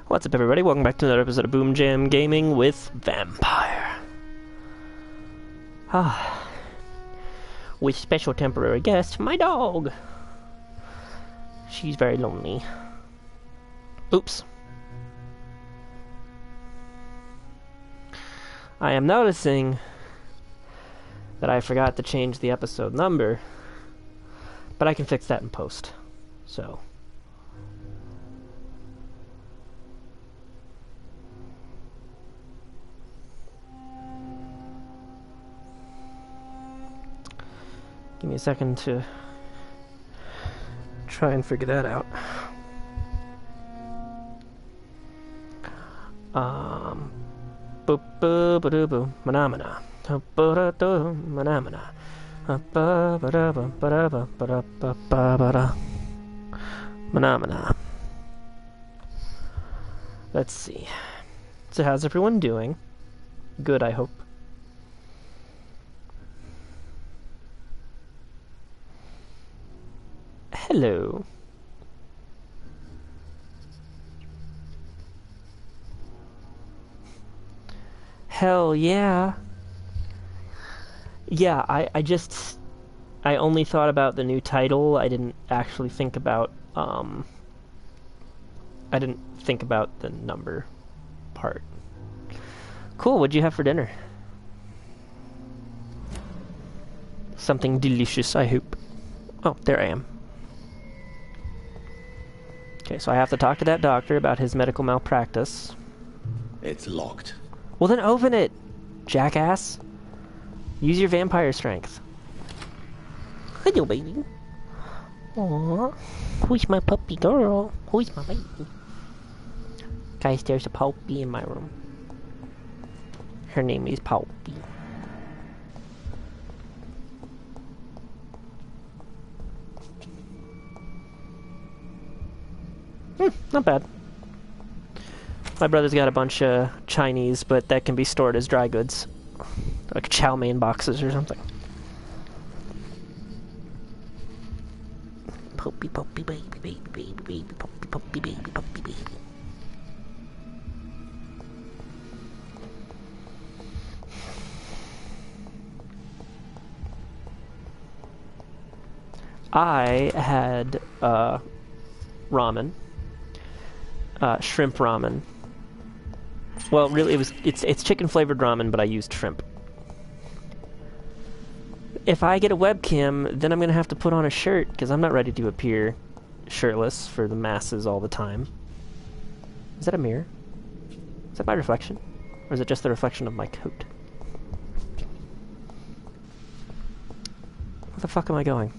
What's up, everybody? Welcome back to another episode of BoomJamGaming with Vampyr. With special temporary guest, my dog. She's very lonely. Oops. I am noticing that I forgot to change the episode number, but I can fix that in post, so... Give me a second to try and figure that out. Boop boop boop boop manamana. Manamana. Manamana. Let's see. So how's everyone doing? Good, I hope. Hello. Hell yeah. Yeah, I only thought about the new title. I didn't actually think about, I didn't think about the number part. Cool, what'd you have for dinner? Something delicious, I hope. Oh, there I am. Okay, so I have to talk to that doctor about his medical malpractice. It's locked. Well then open it, jackass. Use your vampire strength. Hello, baby. Aww. Who's my puppy girl? Who's my baby? Guys, there's a puppy in my room. Her name is Puppy. Not bad. My brother's got a bunch of Chinese, but that can be stored as dry goods. Like chow mein boxes or something. Puppy, puppy, baby, baby, baby, baby, puppy, puppy, baby, puppy, baby. I had, ramen. Shrimp ramen. Well, really, it's chicken flavored ramen, but I used shrimp. If I get a webcam, then I'm gonna have to put on a shirt because I'm not ready to appear shirtless for the masses all the time. Is that a mirror? Is that my reflection, or is it just the reflection of my coat? Where the fuck am I going?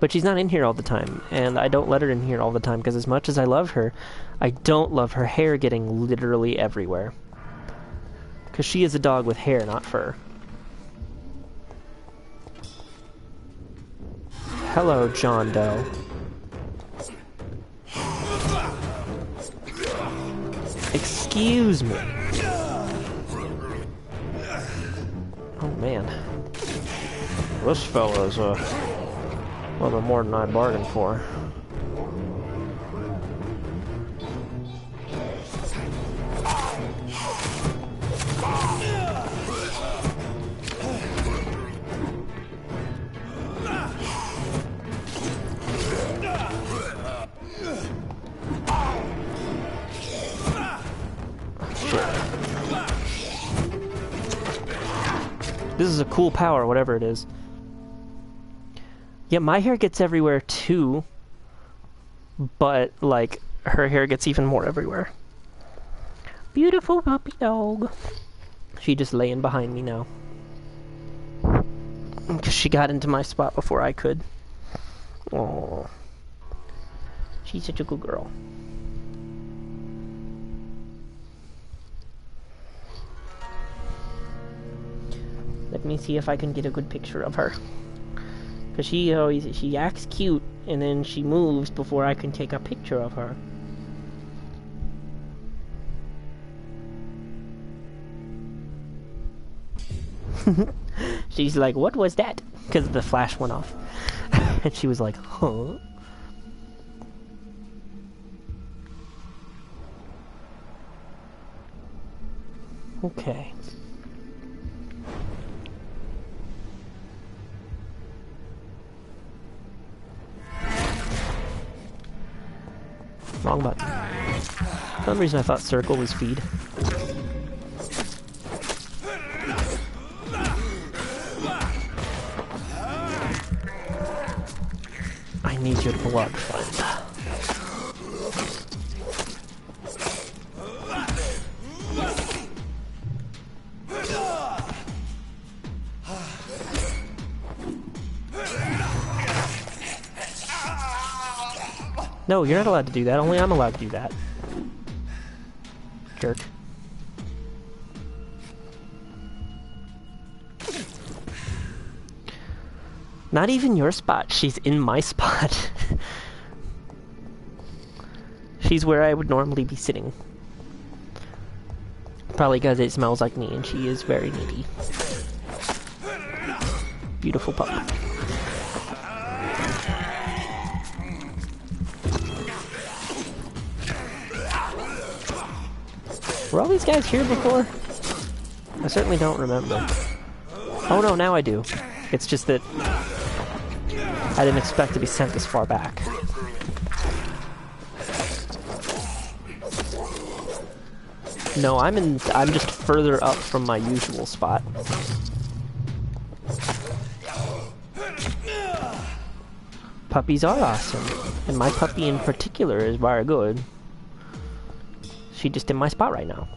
But she's not in here all the time, and I don't let her in here all the time, because as much as I love her, I don't love her hair getting literally everywhere. Because she is a dog with hair, not fur. Hello, John Doe. Excuse me. Oh, man. This fella's, a little more than I bargained for. Shit. This is a cool power, whatever it is. Yeah, my hair gets everywhere too, but, like, her hair gets even more everywhere. Beautiful puppy dog. She just laying behind me now. Because she got into my spot before I could. Aww. She's such a good girl. Let me see if I can get a good picture of her. Because she acts cute, and then she moves before I can take a picture of her. She's like, what was that? Because the flash went off. And she was like, huh? Okay. Wrong button. For some reason I thought circle was feed. I need your blood, friend. No, you're not allowed to do that. Only I'm allowed to do that. Jerk. Not even your spot. She's in my spot. She's where I would normally be sitting. Probably because it smells like me and she is very needy. Beautiful pup. Were all these guys here before? I certainly don't remember. Oh no, now I do. It's just that I didn't expect to be sent this far back. No, I'm just further up from my usual spot. Puppies are awesome, and my puppy in particular is very good. She's just in my spot right now.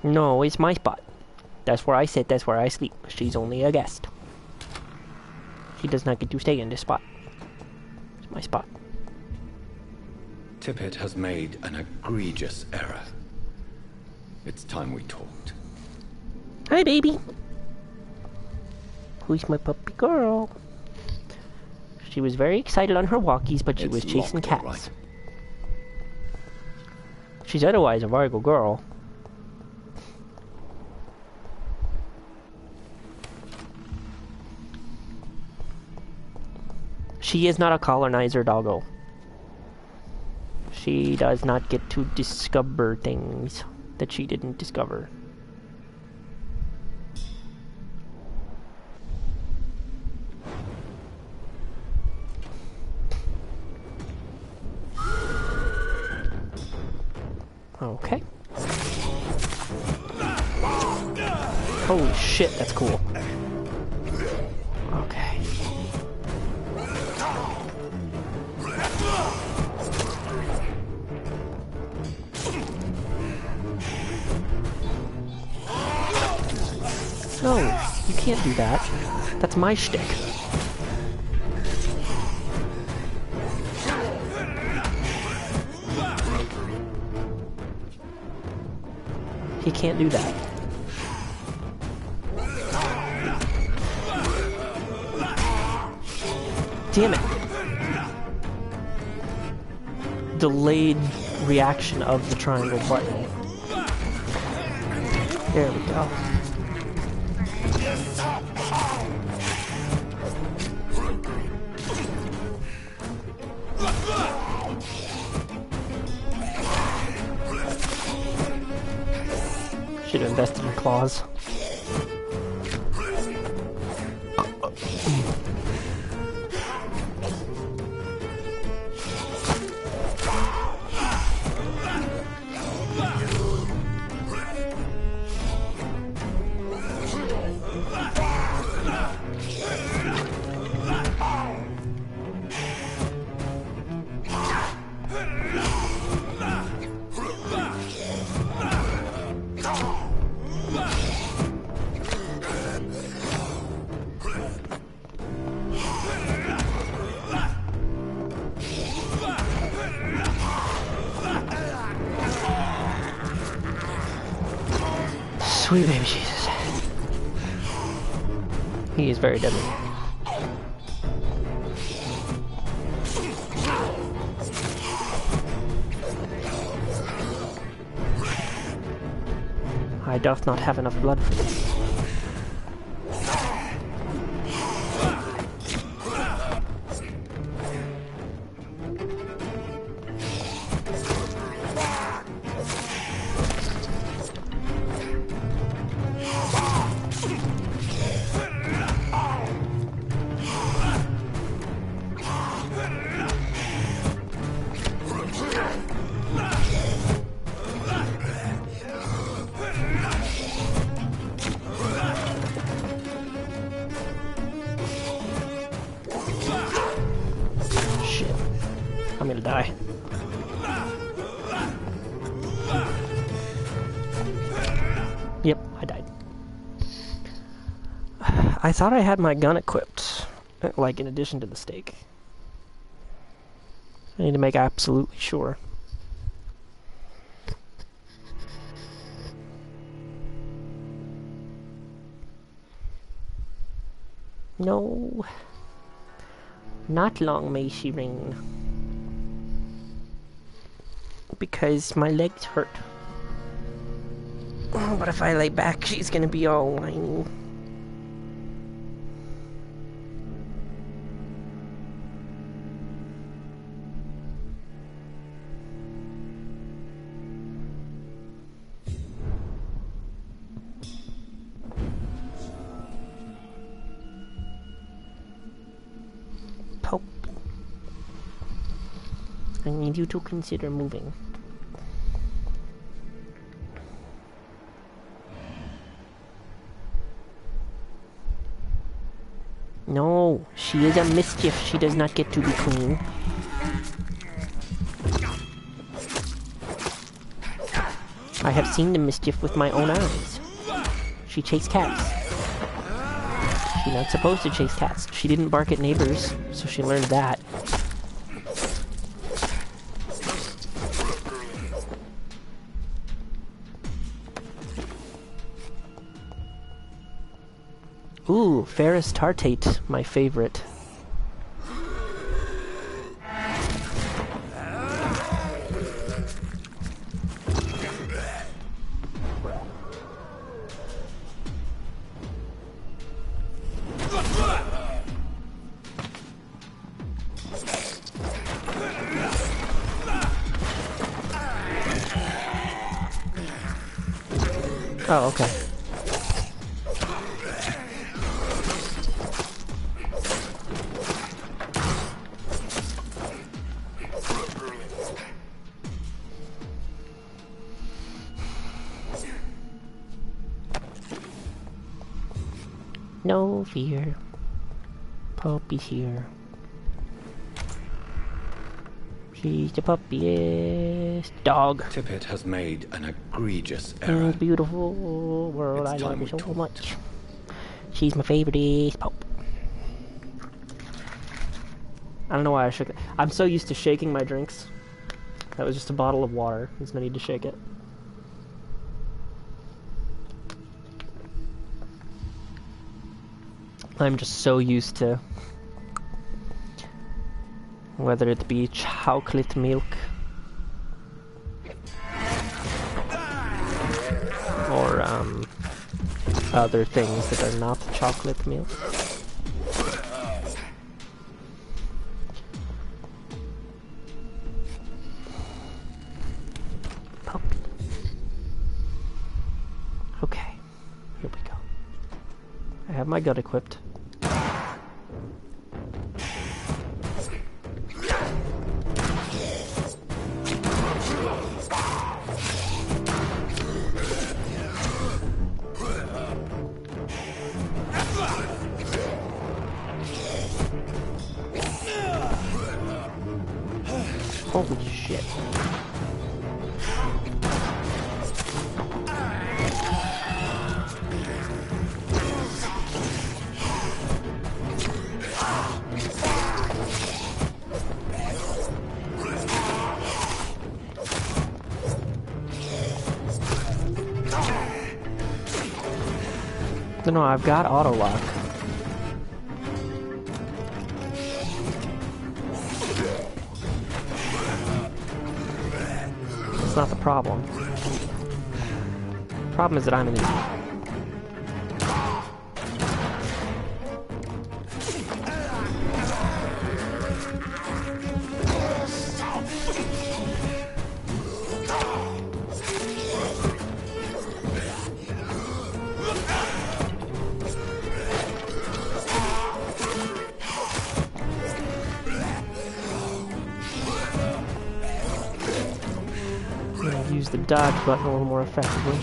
No, it's my spot. That's where I sit, that's where I sleep. She's only a guest. She does not get to stay in this spot. It's my spot. Tippett has made an egregious error. It's time we talked. Hi, baby. Who's my puppy girl? She was very excited on her walkies, but she was chasing cats. Right. She's otherwise a very good girl. She is not a colonizer doggo. She does not get to discover things that she didn't discover. Okay. Holy shit, that's cool. Okay. No, you can't do that. That's my shtick. He can't do that. Damn it. Delayed reaction of the triangle button. There we go. Should have invested in claws. Sweet baby Jesus. He is very deadly. I doth not have enough blood for this. I'm gonna die. Yep, I died. I thought I had my gun equipped, like in addition to the stake. I need to make absolutely sure. No. Not long may she reign. Because my legs hurt. Oh, but if I lay back, she's gonna be all whiny. Pope. I need you to consider moving. No, she is a mischief. She does not get to be queen. I have seen the mischief with my own eyes. She chased cats. She's not supposed to chase cats. She didn't bark at neighbors, so she learned that. Ooh, Ferris Tartate, my favorite. Oh, okay. No fear. Puppy's here. She's the puppiest dog. Tippett has made an egregious In error. this beautiful world, It's I love time her we so talked. much. She's my favorite Pope. I don't know why I shook it. I'm so used to shaking my drinks. That was just a bottle of water. There's no need to shake it. I'm just so used to whether it be chocolate milk or other things that are not chocolate milk. Puppy. Okay, here we go. I have my gun equipped. Holy shit. No, I've got auto lock. That's not the problem. The problem is that I'm an idiot. Use the dodge button a little more effectively.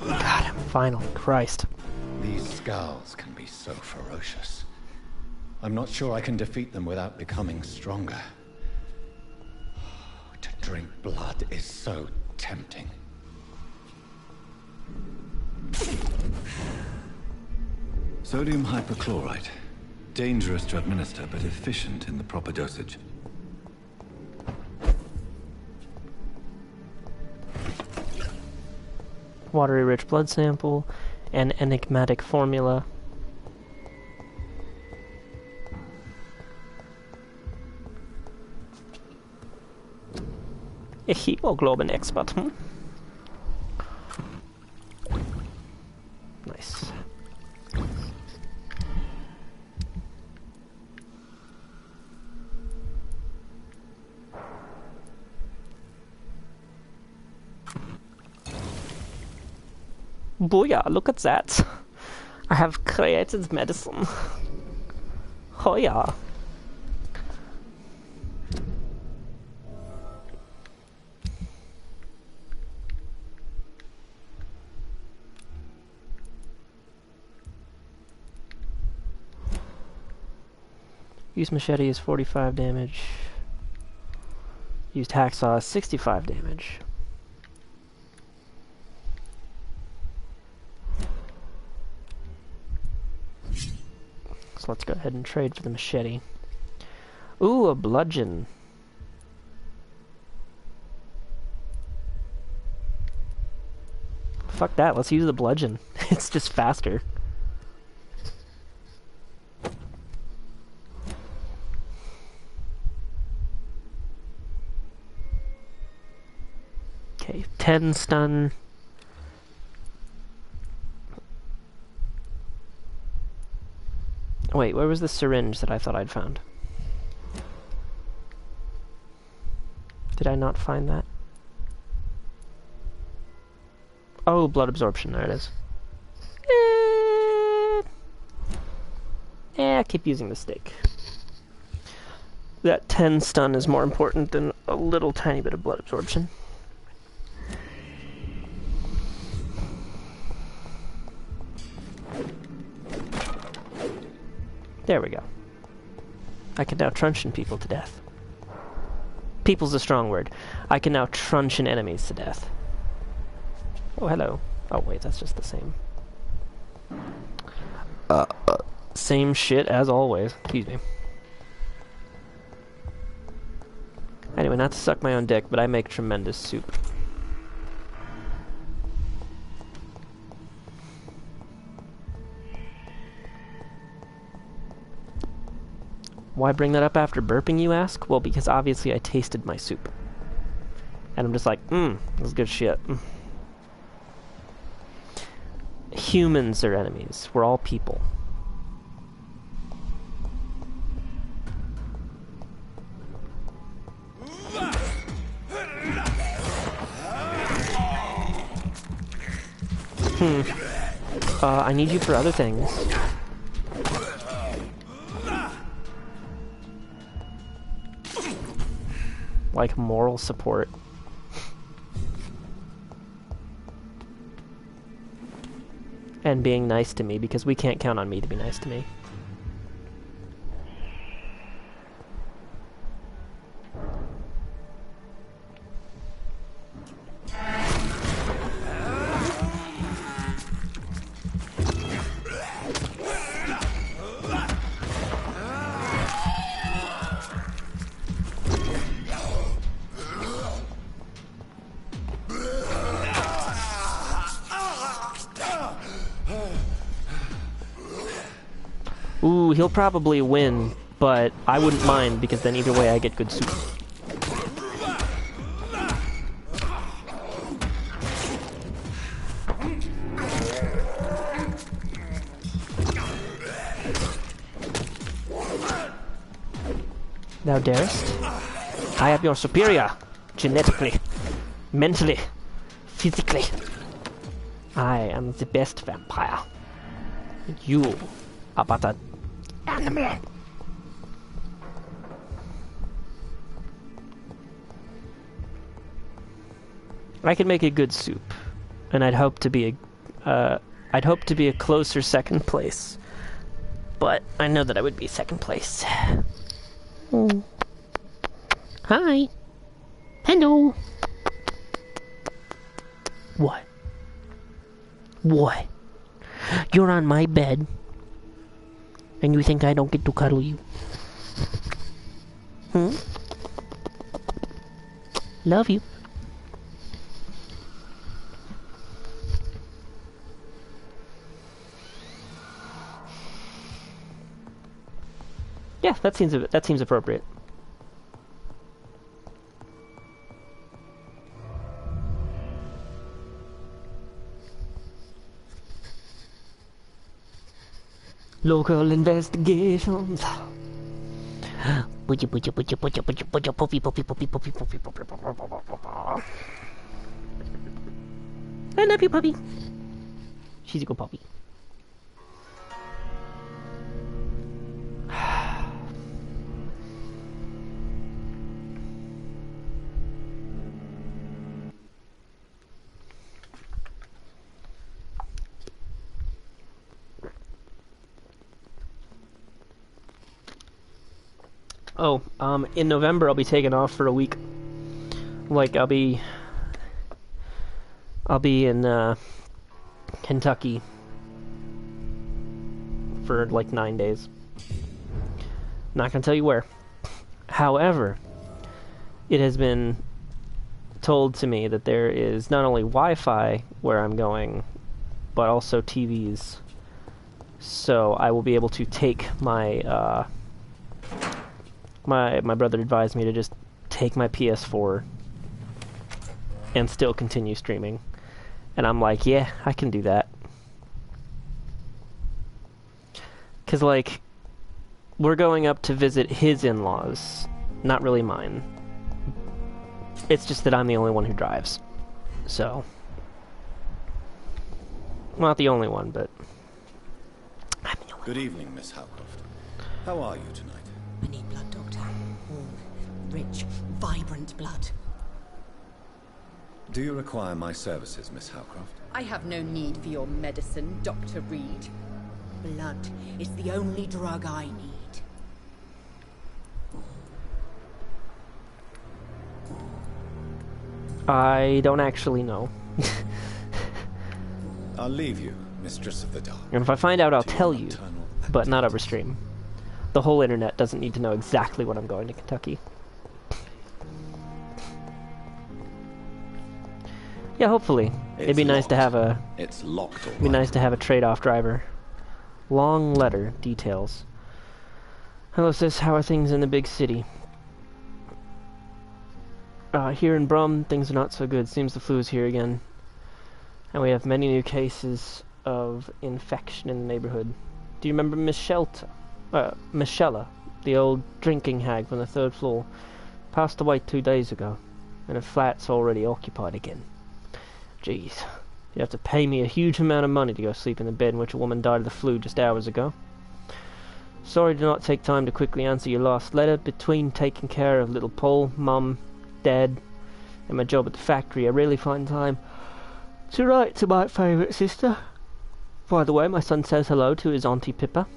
God, finally, Christ. These scowls can be so ferocious. I'm not sure I can defeat them without becoming stronger. To drink blood is so tempting. Sodium hypochlorite. Dangerous to administer, but efficient in the proper dosage. Watery rich blood sample, an enigmatic formula. A hemoglobin expert, hmm? Nice. Booyah, look at that. I have created medicine. Oh yeah. Used machete is 45 damage. Used hacksaw is 65 damage. So let's go ahead and trade for the machete. Ooh, a bludgeon. Fuck that, let's use the bludgeon. It's just faster. Okay, 10 stun. Wait, where was the syringe that I thought I'd found? Did I not find that? Oh, blood absorption, there it is. I keep using the stick. That 10 stun is more important than a little tiny bit of blood absorption. There we go. I can now truncheon people to death. People's a strong word. I can now truncheon enemies to death. Oh, hello. Oh, wait, that's just the same. Same shit as always. Excuse me. Anyway, not to suck my own dick, but I make tremendous soup. Why bring that up after burping, you ask? Well, because obviously I tasted my soup. And I'm just like, this is good shit. Humans are enemies. We're all people. I need you for other things. Like moral support. And being nice to me, because we can't count on me to be nice to me. Ooh, he'll probably win, but I wouldn't mind because then either way I get good soup. Thou darest? I am your superior, genetically, mentally, physically. I am the best vampire. You are but an animal. I can make a good soup, and I'd hope to be a closer second place. But I know that I would be second place. Oh. Hi. Hello. What? What? You're on my bed, and you think I don't get to cuddle you? Hmm? Love you. Yeah, that seems appropriate. Local investigations. Puppy. I love you, puppy. She's a good puppy. Oh, in November I'll be taking off for a week. Like, I'll be in, Kentucky for, like, 9 days. Not gonna tell you where. However, it has been told to me that there is not only Wi-Fi where I'm going, but also TVs. So I will be able to take my, my brother advised me to just take my PS4 and still continue streaming. And I'm like, yeah, I can do that. Because, like, we're going up to visit his in-laws, not really mine. It's just that I'm the only one who drives. So, well, not the only one, but I'm the only one. Good evening, Miss Howcroft. How are you tonight? I need blood, Doctor. Warm, rich, vibrant blood. Do you require my services, Miss Howcroft? I have no need for your medicine, Dr. Reed. Blood is the only drug I need. I don't actually know. I'll leave you, Mistress of the Dark. And if I find out, I'll tell you, but not over stream. The whole internet doesn't need to know exactly when I'm going to Kentucky. Yeah, hopefully. It'd be nice to have a... It's locked all right. It'd be nice to have a trade-off driver. Long letter. Details. Hello, sis. How are things in the big city? Here in Brum, things are not so good. Seems the flu is here again. And we have many new cases of infection in the neighborhood. Do you remember Michella, the old drinking hag from the 3rd floor? Passed away 2 days ago, and her flat's already occupied again. Jeez. You have to pay me a huge amount of money to go sleep in the bed in which a woman died of the flu just hours ago. Sorry to not take time to quickly answer your last letter. Between taking care of little Paul, Mum, Dad, and my job at the factory, I rarely find time to write to my favourite sister. By the way, my son says hello to his Auntie Pippa.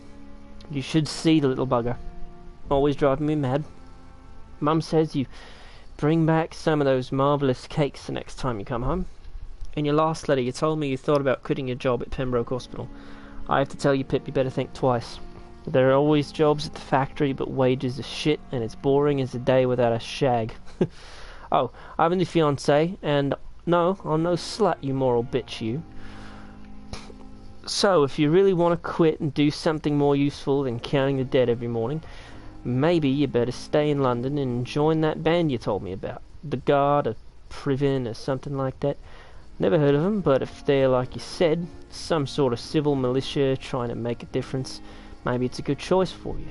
You should see the little bugger. Always driving me mad. Mum says you bring back some of those marvellous cakes the next time you come home. In your last letter, you told me you thought about quitting your job at Pembroke Hospital. I have to tell you, Pip, you better think twice. There are always jobs at the factory, but wages are shit, and it's boring as a day without a shag. Oh, I'm a new fiancé, and no, I'm no slut, you moral bitch, you. So, if you really want to quit and do something more useful than counting the dead every morning, maybe you better stay in London and join that band you told me about. The Guard, or Privin, or something like that. Never heard of them, but if they're, like you said, some sort of civil militia trying to make a difference, maybe it's a good choice for you.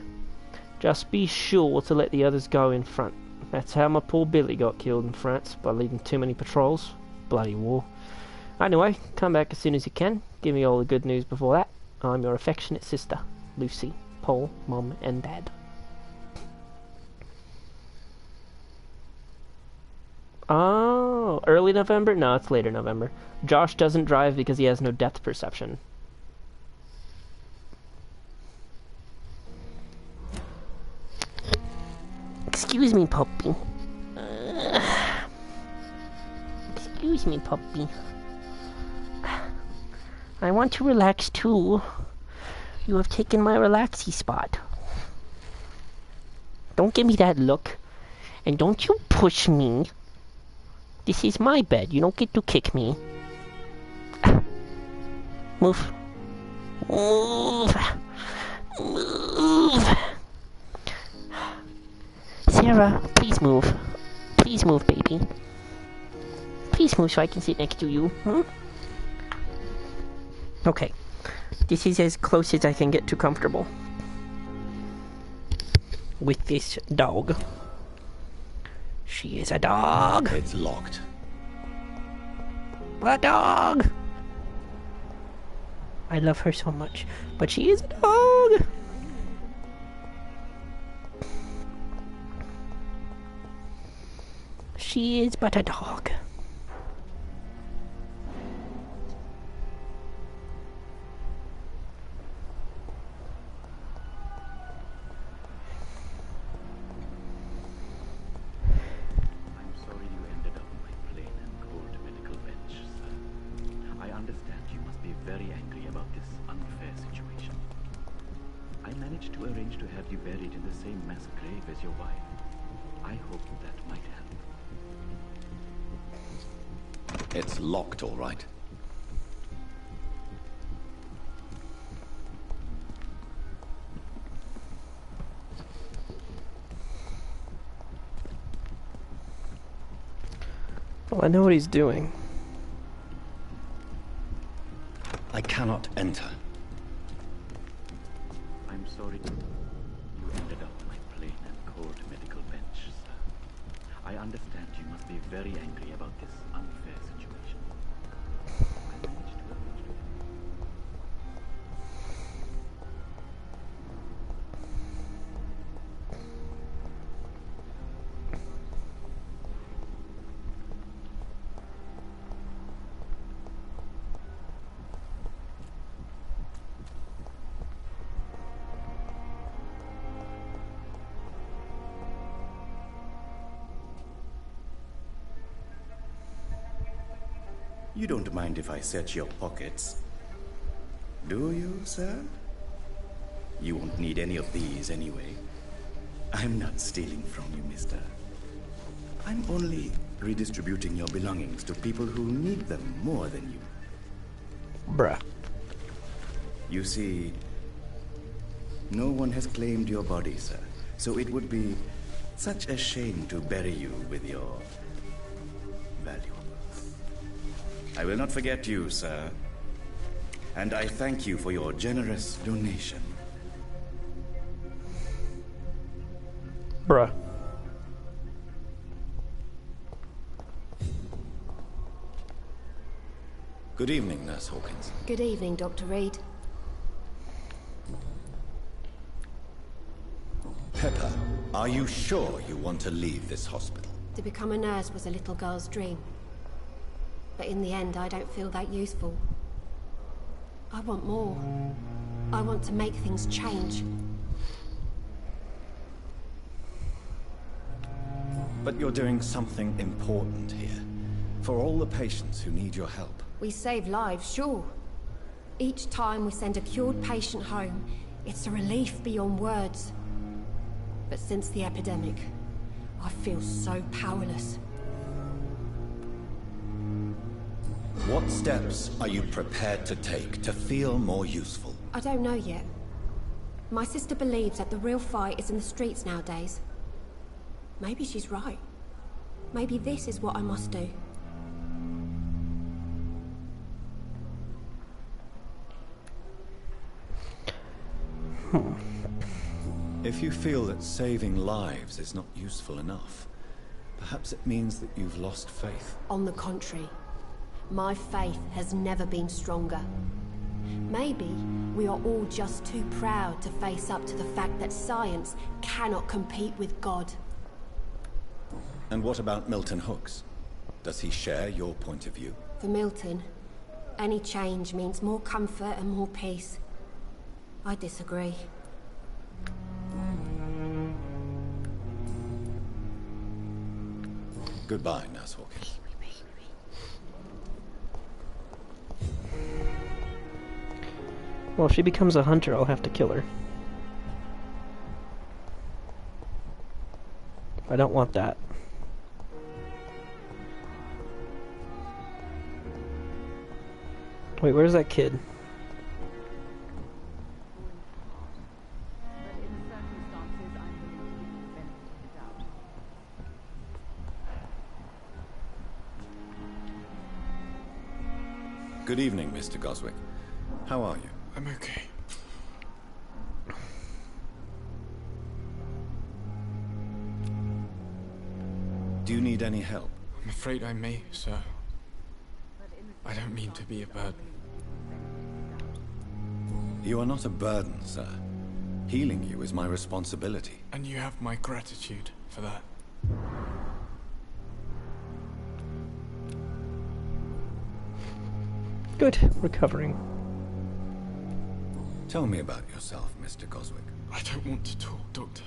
Just be sure to let the others go in front. That's how my poor Billy got killed in France, by leading too many patrols. Bloody war. Anyway, come back as soon as you can. Give me all the good news before that. I'm your affectionate sister, Lucy, Paul, Mum, and Dad. Oh, early November? No, it's later November. Josh doesn't drive because he has no depth perception. Excuse me, puppy. Excuse me, puppy. I want to relax too. You have taken my relaxy spot. Don't give me that look. And don't you push me. This is my bed. You don't get to kick me. Move. Move. Move. Sarah, please move. Please move, baby. Please move so I can sit next to you. Okay. This is as close as I can get to comfortable. With this dog. She is a dog. It's locked. A dog. I love her so much, but she is a dog. She is but a dog. It's locked, all right. Well, I know what he's doing. I cannot enter. I'm sorry. You ended up on my plain and cold medical bench, sir. I understand you must be very angry about this unfair situation. I managed to arrange to... You don't mind if I search your pockets, do you, sir? You won't need any of these anyway. I'm not stealing from you, mister. I'm only redistributing your belongings to people who need them more than you. Bruh. You see, no one has claimed your body, sir. So it would be such a shame to bury you with your valuables. I will not forget you, sir. And I thank you for your generous donation. Bruh. Good evening, Nurse Hawkins. Good evening, Dr. Reed. Pepper, are you sure you want to leave this hospital? To become a nurse was a little girl's dream. But in the end, I don't feel that useful. I want more. I want to make things change. But you're doing something important here. For all the patients who need your help. We save lives, sure. Each time we send a cured patient home, it's a relief beyond words. But since the epidemic, I feel so powerless. What steps are you prepared to take to feel more useful? I don't know yet. My sister believes that the real fight is in the streets nowadays. Maybe she's right. Maybe this is what I must do. If you feel that saving lives is not useful enough, perhaps it means that you've lost faith. On the contrary, my faith has never been stronger. Maybe we are all just too proud to face up to the fact that science cannot compete with God. And what about Milton Hooks? Does he share your point of view? For Milton, any change means more comfort and more peace. I disagree. Goodbye, Nurse Hawkins. Well, if she becomes a hunter, I'll have to kill her. I don't want that. Wait, where's that kid? Good evening, Mr. Goswick. How are you? I'm okay. Do you need any help? I'm afraid I may, sir. I don't mean to be a burden. You are not a burden, sir. Healing you is my responsibility. And you have my gratitude for that. Good, recovering. Tell me about yourself, Mr. Goswick. I don't want to talk, Doctor.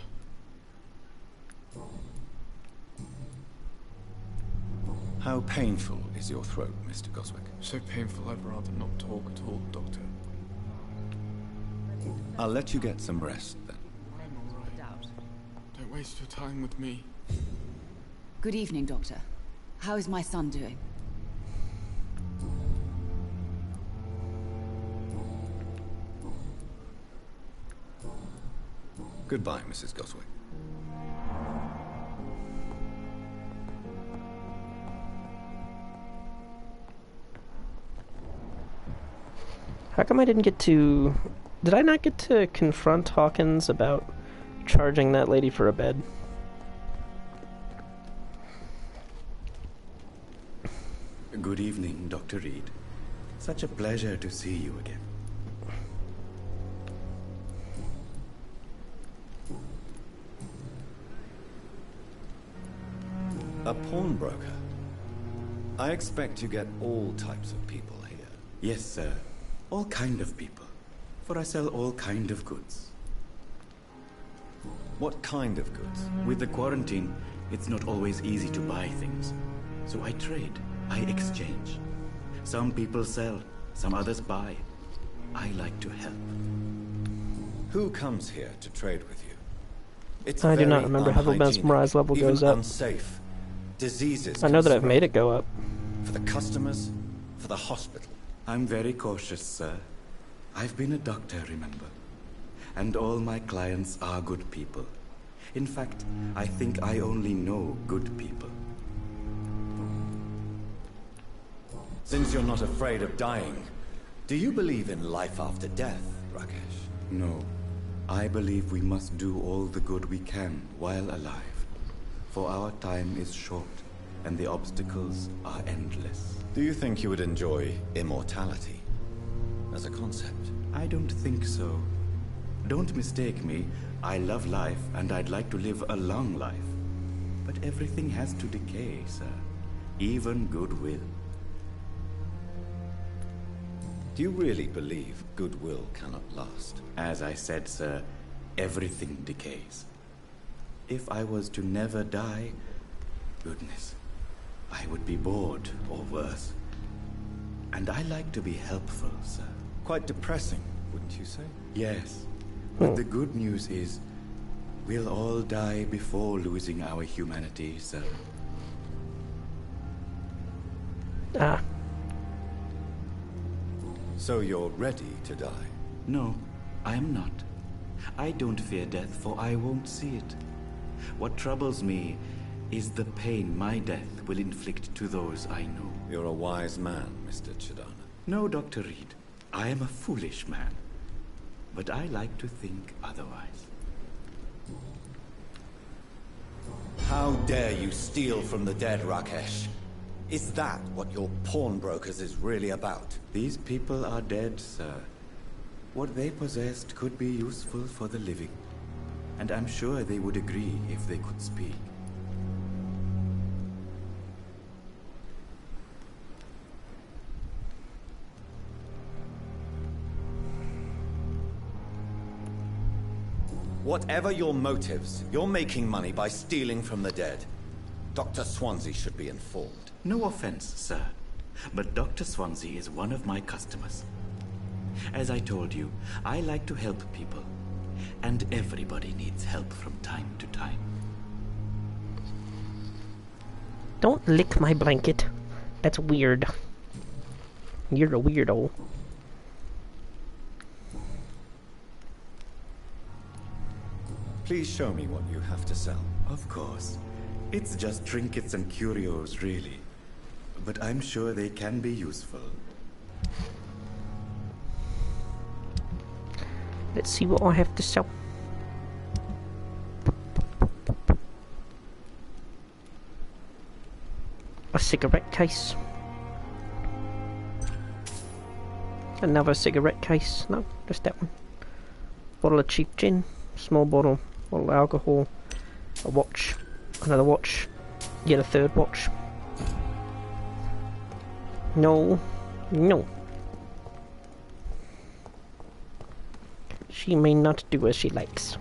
How painful is your throat, Mr. Goswick? So painful I'd rather not talk at all, Doctor. I'll let you get some rest, then. I'm all right. Don't waste your time with me. Good evening, Doctor. How is my son doing? Goodbye, Mrs. Goswick. How come I didn't get to... Did I not get to confront Hawkins about charging that lady for a bed? Good evening, Dr. Reed. Such a pleasure to see you again. A pawnbroker? I expect you get all types of people here. Yes, sir. All kind of people. For I sell all kind of goods. What kind of goods? With the quarantine, it's not always easy to buy things. So I trade. I exchange. Some people sell, some others buy. I like to help. Who comes here to trade with you? It's I do not very remember how the unhygienic, mesmerize level even goes up. Unsafe. Diseases I know can that I've made spread. it go up. For the customers, for the hospital. I'm very cautious, sir. I've been a doctor, remember? And all my clients are good people. In fact, I think I only know good people. Since you're not afraid of dying, do you believe in life after death, Rakesh? No. I believe we must do all the good we can while alive. For our time is short, and the obstacles are endless. Do you think you would enjoy immortality as a concept? I don't think so. Don't mistake me. I love life, and I'd like to live a long life. But everything has to decay, sir. Even goodwill. Do you really believe goodwill cannot last? As I said, sir, everything decays. If I was to never die, goodness, I would be bored or worse. And I like to be helpful, sir. Quite depressing, wouldn't you say? Yes. But the good news is, we'll all die before losing our humanity, sir. Ah. So you're ready to die? No, I am not. I don't fear death, for I won't see it. What troubles me is the pain my death will inflict to those I know. You're a wise man, Mr. Chidana. No, Dr. Reed. I am a foolish man. But I like to think otherwise. How dare you steal from the dead, Rakesh? Is that what your pawnbrokers is really about? These people are dead, sir. What they possessed could be useful for the living. And I'm sure they would agree if they could speak. Whatever your motives, you're making money by stealing from the dead. Dr. Swansea should be informed. No offense, sir. But Dr. Swansea is one of my customers. As I told you, I like to help people. And everybody needs help from time to time. Don't lick my blanket. That's weird. You're a weirdo. Please show me what you have to sell. Of course. It's just trinkets and curios, really. But I'm sure they can be useful. Let's see what I have to sell. A cigarette case. Another cigarette case. No, just that one. Bottle of cheap gin. Small bottle. Bottle of alcohol. A watch. Another watch. Yet a third watch. No. No. She may not do as she likes.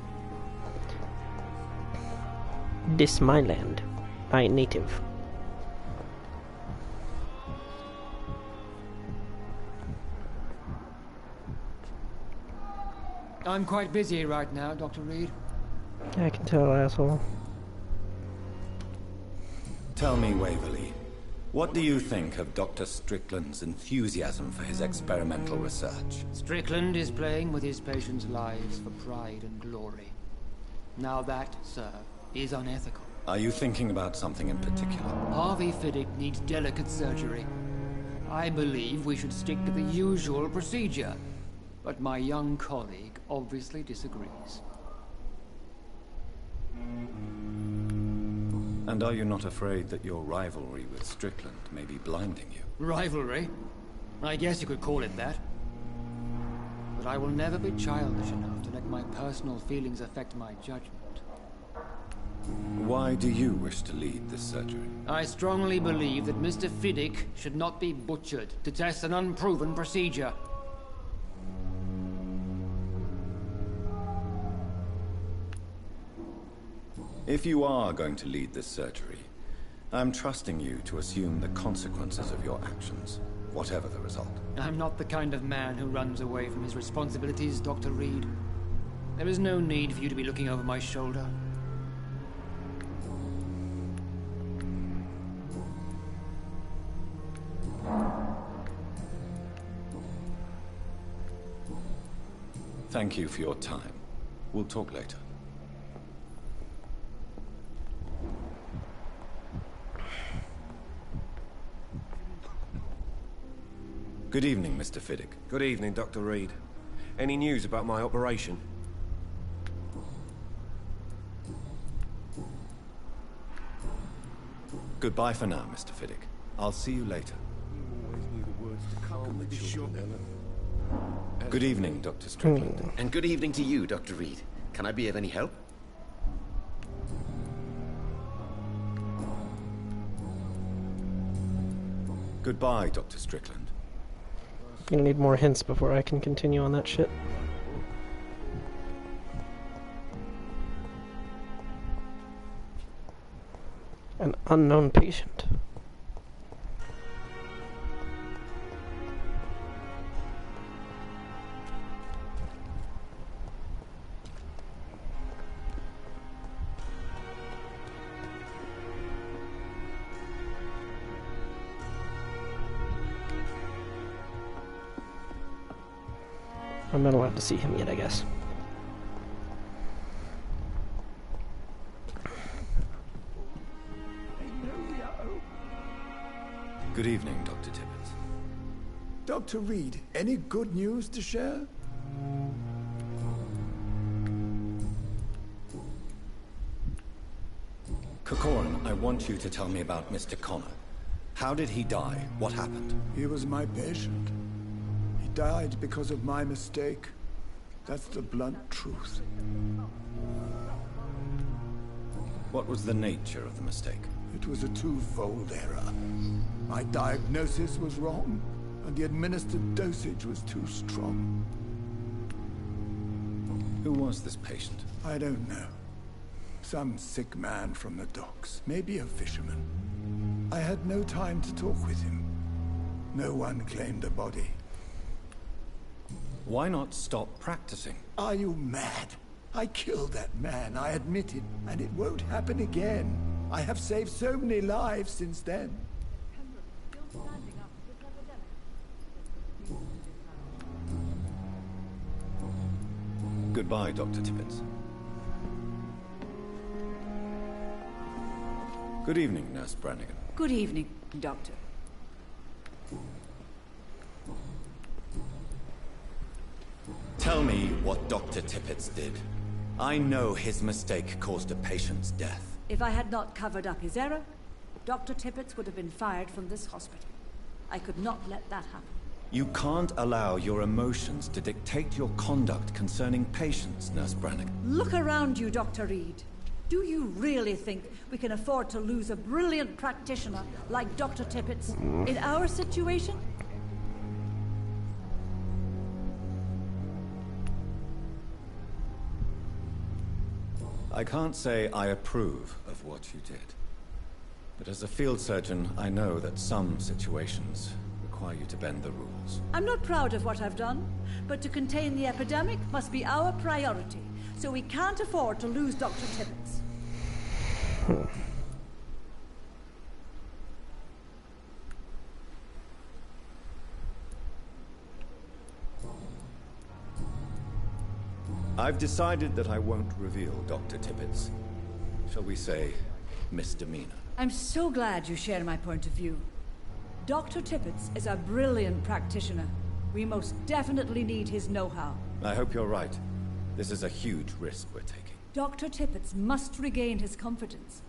This my land. I native. I'm quite busy right now, Dr. Reed. I can tell, asshole. Tell me, Waverly, what do you think of Dr. Strickland's enthusiasm for his experimental research? Strickland is playing with his patients' lives for pride and glory. Now that, sir, is unethical. Are you thinking about something in particular? Harvey Fiddick needs delicate surgery. I believe we should stick to the usual procedure. But my young colleague obviously disagrees. And are you not afraid that your rivalry with Strickland may be blinding you? Rivalry? I guess you could call it that. But I will never be childish enough to let my personal feelings affect my judgment. Why do you wish to lead this surgery? I strongly believe that Mr. Fiddick should not be butchered to test an unproven procedure. If you are going to lead this surgery, I'm trusting you to assume the consequences of your actions, whatever the result. I'm not the kind of man who runs away from his responsibilities, Dr. Reed. There is no need for you to be looking over my shoulder. Thank you for your time. We'll talk later. Good evening, Mr. Fiddick. Good evening, Dr. Reed. Any news about my operation? Goodbye for now, Mr. Fiddick. I'll see you later. Good evening, Dr. Strickland. And good evening to you, Dr. Reed. Can I be of any help? Goodbye, Dr. Strickland. Gonna need more hints before I can continue on that shit. An unknown patient. I'm not allowed to see him yet, I guess. Good evening, Dr. Tippett. Dr. Reed, any good news to share? Corcoran, I want you to tell me about Mr. Connor. How did he die? What happened? He was my patient. He died because of my mistake. That's the blunt truth. What was the nature of the mistake? It was a twofold error. My diagnosis was wrong, and the administered dosage was too strong. Who was this patient? I don't know. Some sick man from the docks, maybe a fisherman. I had no time to talk with him. No one claimed a body. Why not stop practicing? Are you mad? I killed that man, I admit it, and it won't happen again. I have saved so many lives since then. Goodbye, Dr. Tippett. Good evening, Nurse Brannigan. Good evening, Doctor. Tell me what Dr. Tippett did. I know his mistake caused a patient's death. If I had not covered up his error, Dr. Tippett would have been fired from this hospital. I could not let that happen. You can't allow your emotions to dictate your conduct concerning patients, Nurse Brannigan. Look around you, Dr. Reed. Do you really think we can afford to lose a brilliant practitioner like Dr. Tippett in our situation? I can't say I approve of what you did. But as a field surgeon, I know that some situations require you to bend the rules. I'm not proud of what I've done, but to contain the epidemic must be our priority, so we can't afford to lose Dr. Tippett. I've decided that I won't reveal Dr. Tippett's, shall we say, misdemeanor. I'm so glad you share my point of view. Dr. Tippett is a brilliant practitioner. We most definitely need his know-how. I hope you're right. This is a huge risk we're taking. Dr. Tippett must regain his confidence.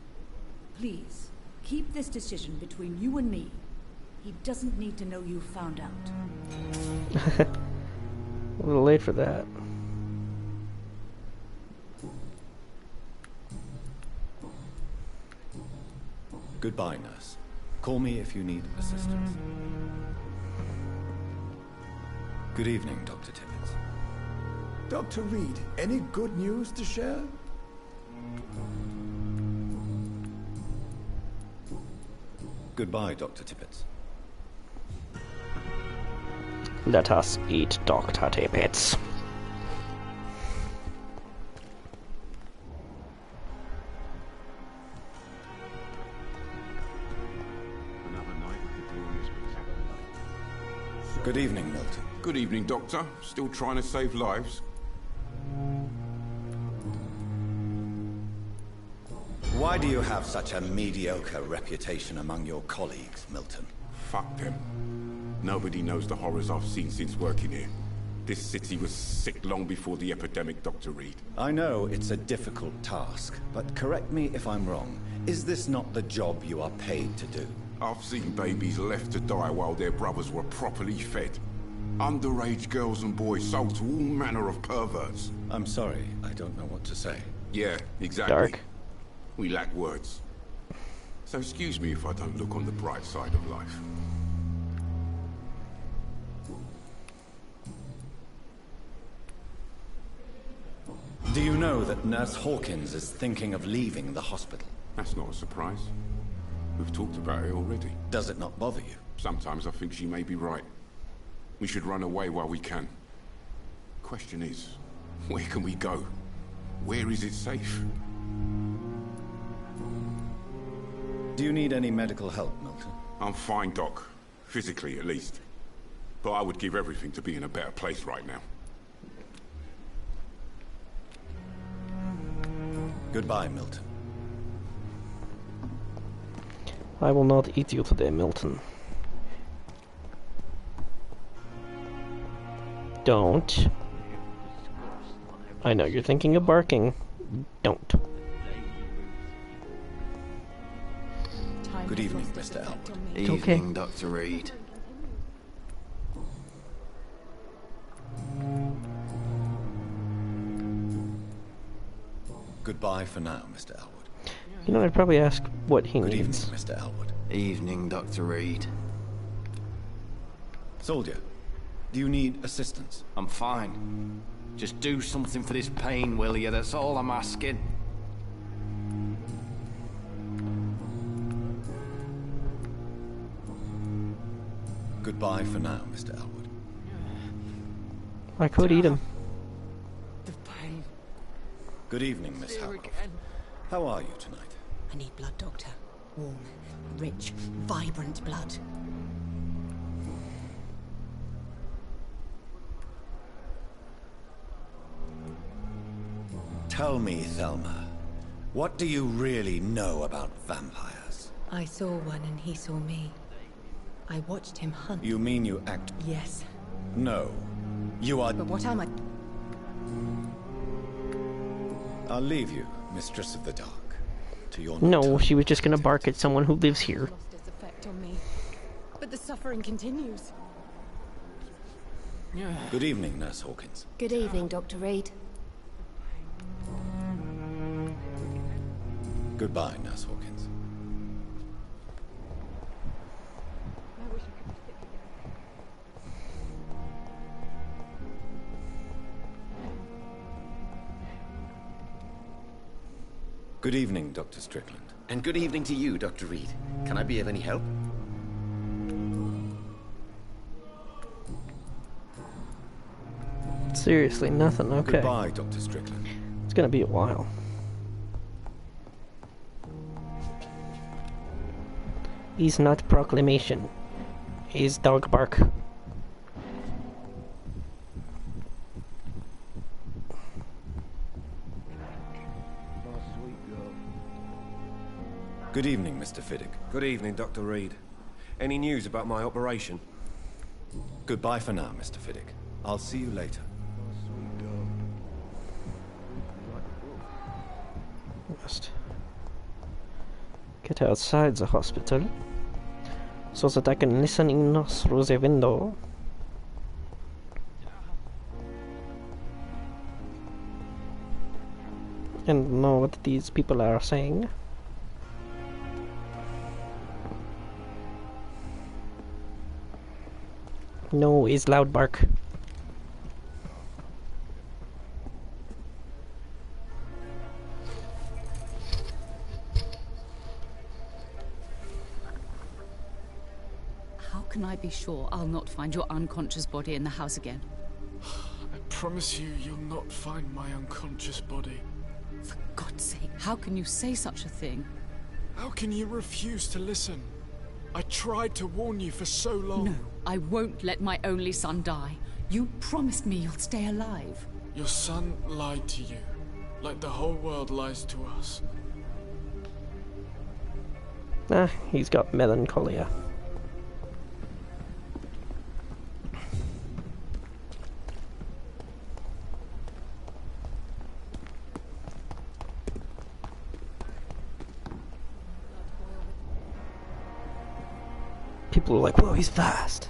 Please, keep this decision between you and me. He doesn't need to know you found out. A little late for that. Goodbye, nurse. Call me if you need assistance. Good evening, Dr. Tippett. Dr. Reed, any good news to share? Goodbye, Dr. Tippett. Let us eat Dr. Tippett. Good evening, Milton. Good evening, Doctor. Still trying to save lives? Why do you have such a mediocre reputation among your colleagues, Milton? Fuck them. Nobody knows the horrors I've seen since working here. This city was sick long before the epidemic, Dr. Reed. I know it's a difficult task, but correct me if I'm wrong. Is this not the job you are paid to do? I've seen babies left to die while their brothers were properly fed. Underage girls and boys sold to all manner of perverts. I'm sorry, I don't know what to say. Yeah, exactly. Dark. We lack words. So excuse me if I don't look on the bright side of life. Do you know that Nurse Hawkins is thinking of leaving the hospital? That's not a surprise. We've talked about it already. Does it not bother you? Sometimes I think she may be right. We should run away while we can. Question is, where can we go? Where is it safe? Do you need any medical help, Milton? I'm fine, Doc. Physically, at least. But I would give everything to be in a better place right now. Goodbye, Milton. I will not eat you today, Milton. Don't. I know you're thinking of barking. Don't. Good evening, Mr. Elwood. Evening, Dr. Reed. Goodbye for now, Mr. Elwood. You know, I'd probably ask what he Good needs. evening, Mr. Elwood. Evening, Dr. Reed. Soldier, do you need assistance? I'm fine. Just do something for this pain, will you? That's all I'm asking. Goodbye for now, Mr. Elwood. I could eat him. The pain. Good evening, Miss Howcroft. How are you tonight? I need blood, Doctor. Warm, rich, vibrant blood. Tell me, Thelma, what do you really know about vampires? I saw one and he saw me. I watched him hunt. You mean you act... Yes. No. You are... But what am I? I'll leave you, Mistress of the Dark, to your... No, she was just gonna bark at someone who lives here. Lost its effect on me. But the suffering continues. Good evening, Nurse Hawkins. Good evening, Dr. Reed. Goodbye, Nurse Hawkins. Good evening, Dr. Strickland. And good evening to you, Dr. Reed. Can I be of any help? Seriously, nothing. Okay. Goodbye, Dr. Strickland. It's gonna be a while. Is not proclamation. Is dog bark. Good evening, Mr. Fiddick. Good evening, Dr. Reed. Any news about my operation? Goodbye for now, Mr. Fiddick. I'll see you later. Must get outside the hospital so that I can listen in through the window. And know what these people are saying. No is loud bark. How can I be sure I'll not find your unconscious body in the house again? I promise you, you'll not find my unconscious body. For God's sake, how can you say such a thing? How can you refuse to listen? I tried to warn you for so long. No, I won't let my only son die. You promised me you'll stay alive. Your son lied to you, like the whole world lies to us. Ah, he's got melancholia. People are like, whoa, he's fast.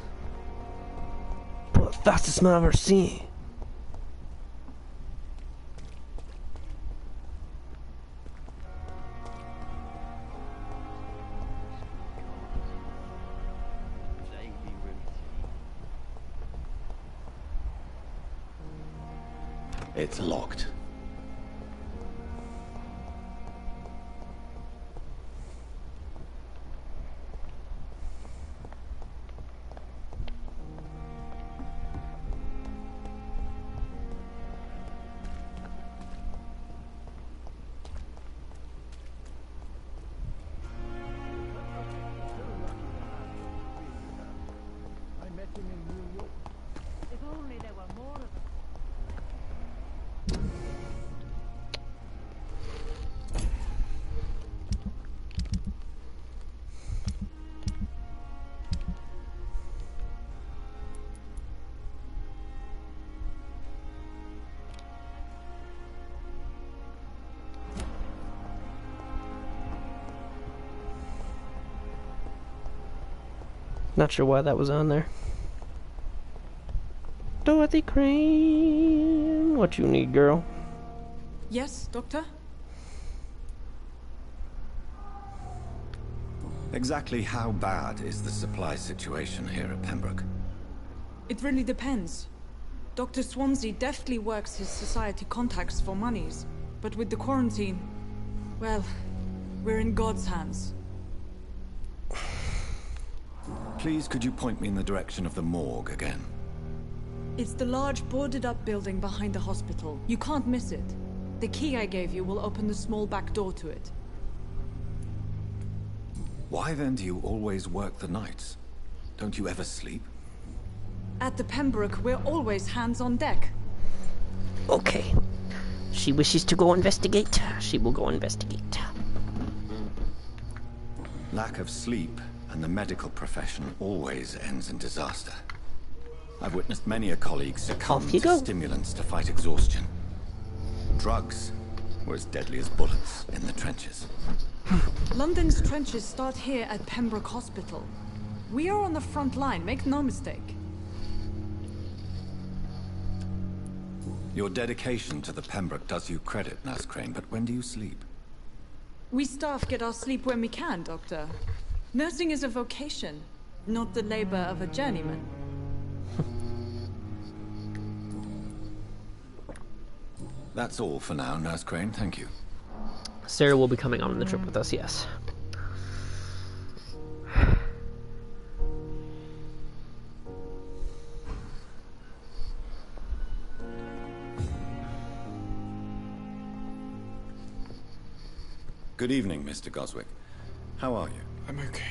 But the fastest man I've ever seen. It's locked. Not sure why that was on there. Dorothy Crane, what you need, girl? Yes, Doctor? Exactly how bad is the supply situation here at Pembroke? It really depends. Dr. Swansea deftly works his society contacts for monies, but with the quarantine, well, we're in God's hands. Please, could you point me in the direction of the morgue again? It's the large boarded-up building behind the hospital. You can't miss it. The key I gave you will open the small back door to it. Why then do you always work the nights? Don't you ever sleep? At the Pembroke, we're always hands on deck. Okay. She wishes to go investigate. She will go investigate. Lack of sleep and the medical profession always ends in disaster. I've witnessed many a colleague succumb to stimulants to fight exhaustion. Drugs were as deadly as bullets in the trenches. London's trenches start here at Pembroke Hospital. We are on the front line, make no mistake. Your dedication to the Pembroke does you credit, Nurse Crane, but when do you sleep? We staff get our sleep when we can, Doctor. Nursing is a vocation, not the labor of a journeyman. That's all for now, Nurse Crane, thank you. Sarah will be coming on the trip with us, yes. Good evening, Mr. Goswick. How are you? I'm okay.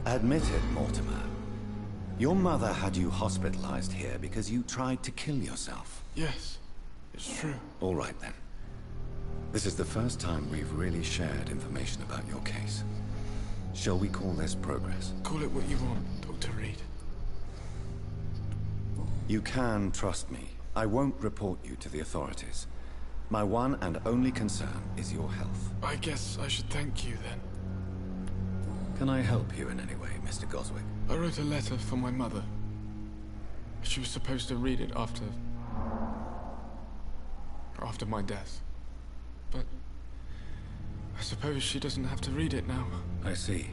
Admit it, Mortimer. Your mother had you hospitalized here because you tried to kill yourself. Yes, it's true. All right, then. This is the first time we've really shared information about your case. Shall we call this progress? Call it what you want, Dr. Reed. You can trust me. I won't report you to the authorities. My one and only concern is your health. I guess I should thank you, then. Can I help you in any way, Mr. Goswick? I wrote a letter for my mother. She was supposed to read it after my death. But I suppose she doesn't have to read it now. I see.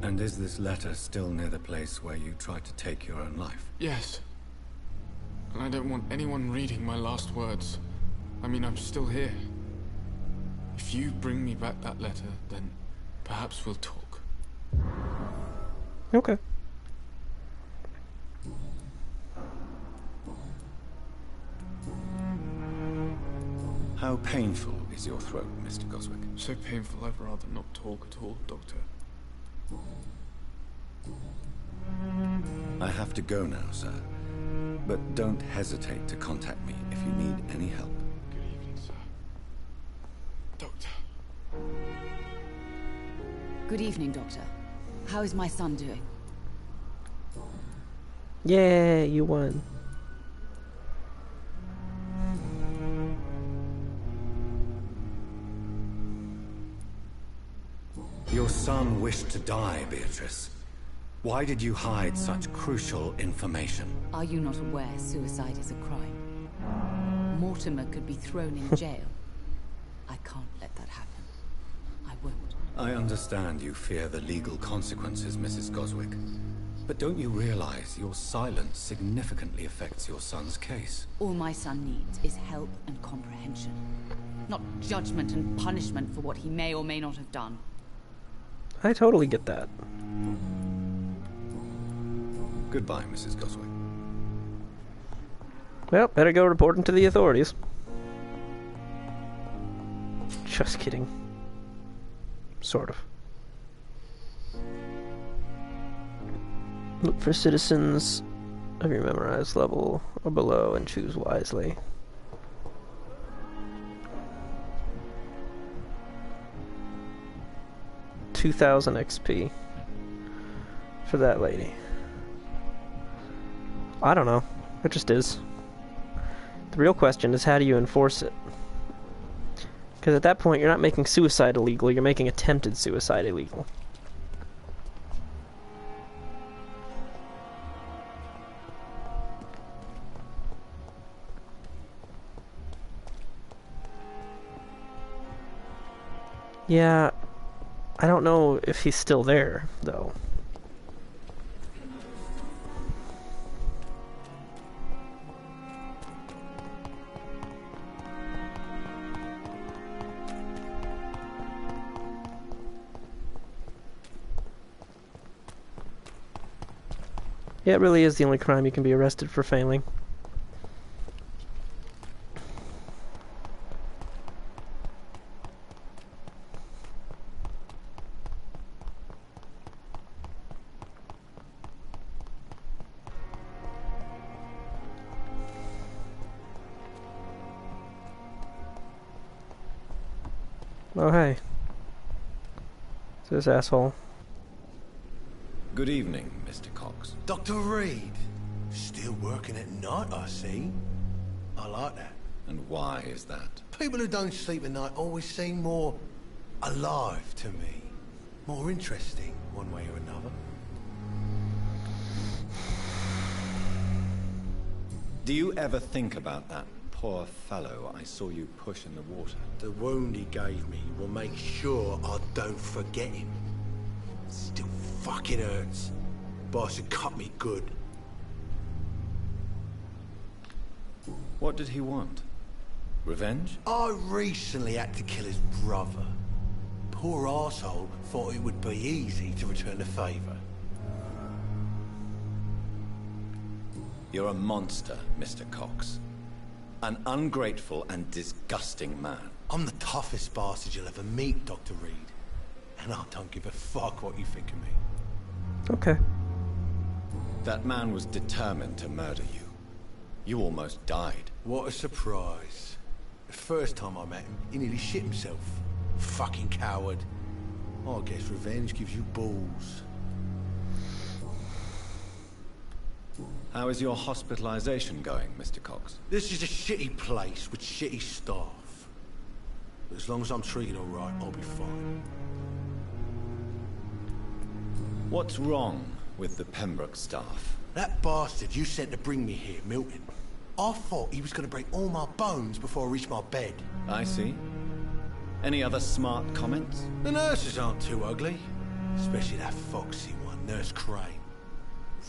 And is this letter still near the place where you tried to take your own life? Yes. And I don't want anyone reading my last words. I mean, I'm still here. If you bring me back that letter, then perhaps we'll talk. Okay. How painful is your throat, Mr. Goswick? So painful, I'd rather not talk at all, Doctor. I have to go now, sir. But don't hesitate to contact me if you need any help. Good evening, sir. Doctor. Good evening, Doctor. How is my son doing? Yeah, you won. Your son wished to die, Beatrice. Why did you hide such crucial information? Are you not aware suicide is a crime? Mortimer could be thrown in jail. I can't let that happen. I won't. I understand you fear the legal consequences, Mrs. Goswick. But don't you realize your silence significantly affects your son's case? All my son needs is help and comprehension. Not judgment and punishment for what he may or may not have done. I totally get that. Goodbye, Mrs. Goswick. Well, better go reporting to the authorities. Just kidding. Sort of. Look for citizens of your memorized level or below and choose wisely. $2,000 XP for that lady. I don't know. It just is. The real question is, how do you enforce it? Because at that point, you're not making suicide illegal, you're making attempted suicide illegal. Yeah, I don't know if he's still there, though. Yeah, it really is the only crime you can be arrested for failing. Oh, hey. It's this asshole. Good evening, Mr. Cox. Dr. Reed. Still working at night, I see. I like that. And why is that? People who don't sleep at night always seem more alive to me. More interesting, one way or another. Do you ever think about that poor fellow I saw you push in the water? The wound he gave me will make sure I don't forget him. Still fucking hurts. Boss had cut me good. What did he want? Revenge? I recently had to kill his brother. Poor arsehole thought it would be easy to return the favor. You're a monster, Mr. Cox. An ungrateful and disgusting man. I'm the toughest bastard you'll ever meet, Dr. Reed. And I don't give a fuck what you think of me. Okay. That man was determined to murder you. You almost died. What a surprise. The first time I met him, he nearly shit himself. Fucking coward. I guess revenge gives you balls. How is your hospitalization going, Mr. Cox? This is a shitty place with shitty staff. But as long as I'm treated alright, I'll be fine. What's wrong with the Pembroke staff? That bastard you sent to bring me here, Milton. I thought he was going to break all my bones before I reached my bed. I see. Any other smart comments? The nurses aren't too ugly. Especially that foxy one, Nurse Crane.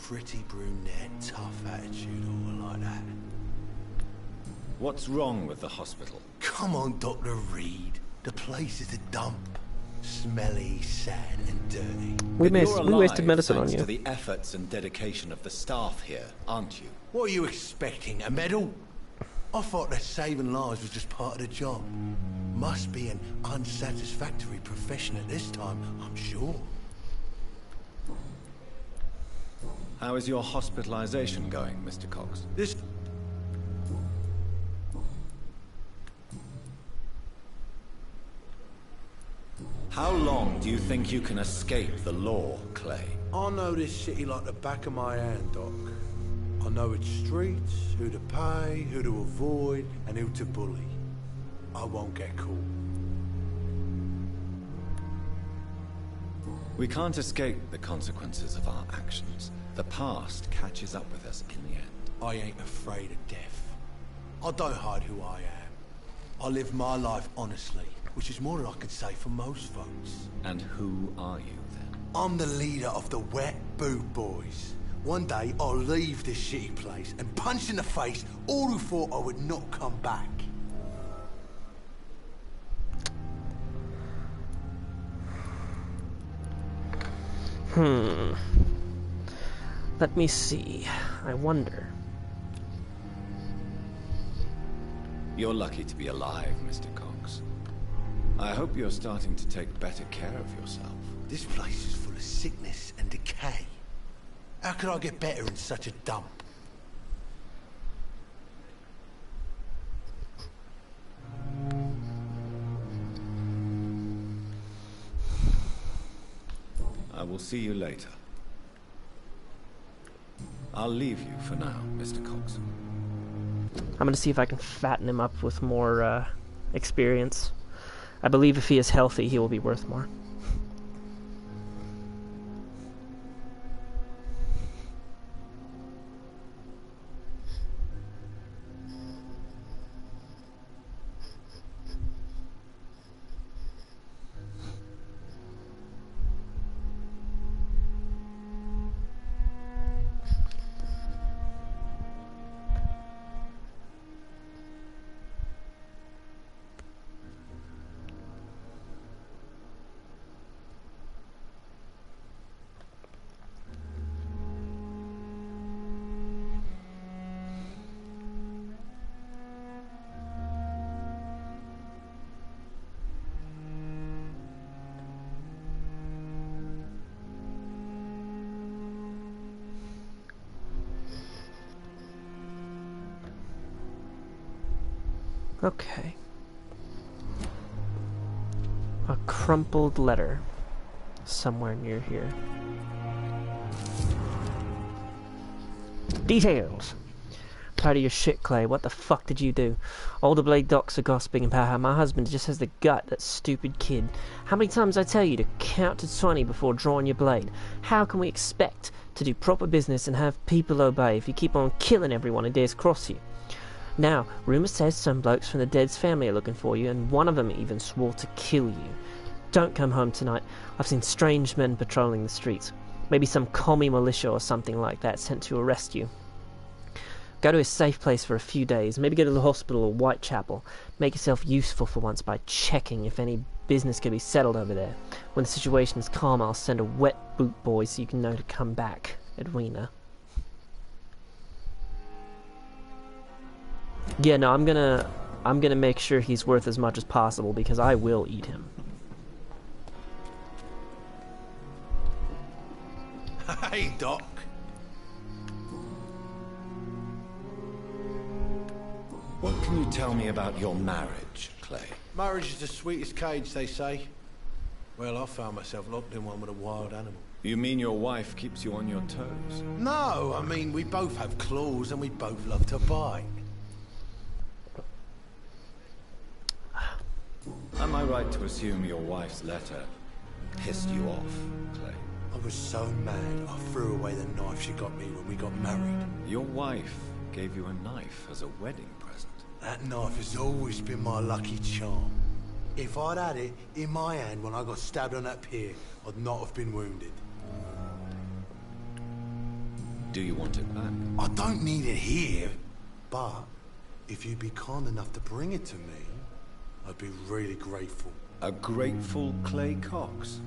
Pretty brunette, tough attitude, all like that. What's wrong with the hospital? Come on, Dr. Reed. The place is a dump. Smelly, sad, and dirty. We wasted medicine on you. Thanks to the efforts and dedication of the staff here, aren't you? What are you expecting, a medal? I thought that saving lives was just part of the job. Must be an unsatisfactory profession at this time, I'm sure. How is your hospitalization going, Mr. Cox? How long do you think you can escape the law, Clay? I know this city like the back of my hand, Doc. I know its streets, who to pay, who to avoid, and who to bully. I won't get caught. We can't escape the consequences of our actions. The past catches up with us in the end. I ain't afraid of death. I don't hide who I am. I live my life honestly, which is more than I can say for most folks. And who are you, then? I'm the leader of the Wet Boot Boys. One day, I'll leave this shitty place and punch in the face all who thought I would not come back. Let me see. I wonder. You're lucky to be alive, Mr. Cox. I hope you're starting to take better care of yourself. This place is full of sickness and decay. How could I get better in such a dump? I will see you later. I'll leave you for now, Mr. Cox. I'm gonna see if I can fatten him up with more experience. I believe if he is healthy, he will be worth more. Okay. A crumpled letter. Somewhere near here. Details! Tired of your shit, Clay. What the fuck did you do? All the Blade docs are gossiping about how my husband just has the gut, that stupid kid. How many times I tell you to count to 20 before drawing your blade? How can we expect to do proper business and have people obey if you keep on killing everyone who dares cross you? Now, rumour says some blokes from the dead's family are looking for you, and one of them even swore to kill you. Don't come home tonight. I've seen strange men patrolling the streets. Maybe some commie militia or something like that sent to arrest you. Go to a safe place for a few days. Maybe go to the hospital or Whitechapel. Make yourself useful for once by checking if any business can be settled over there. When the situation is calm, I'll send a wet boot boy so you can know to come back. Edwina. Yeah, no, I'm gonna make sure he's worth as much as possible because I will eat him. Hey, Doc. What can you tell me about your marriage, Clay? Marriage is the sweetest cage, they say. Well, I found myself locked in one with a wild animal. You mean your wife keeps you on your toes? No, I mean we both have claws and we both love to bite. Am I right to assume your wife's letter pissed you off, Clay? I was so mad, I threw away the knife she got me when we got married. Your wife gave you a knife as a wedding present. That knife has always been my lucky charm. If I'd had it in my hand when I got stabbed on that pier, I'd not have been wounded. Do you want it back? I don't need it here, but if you'd be kind enough to bring it to me, I'd be really grateful. A grateful Clay Cox?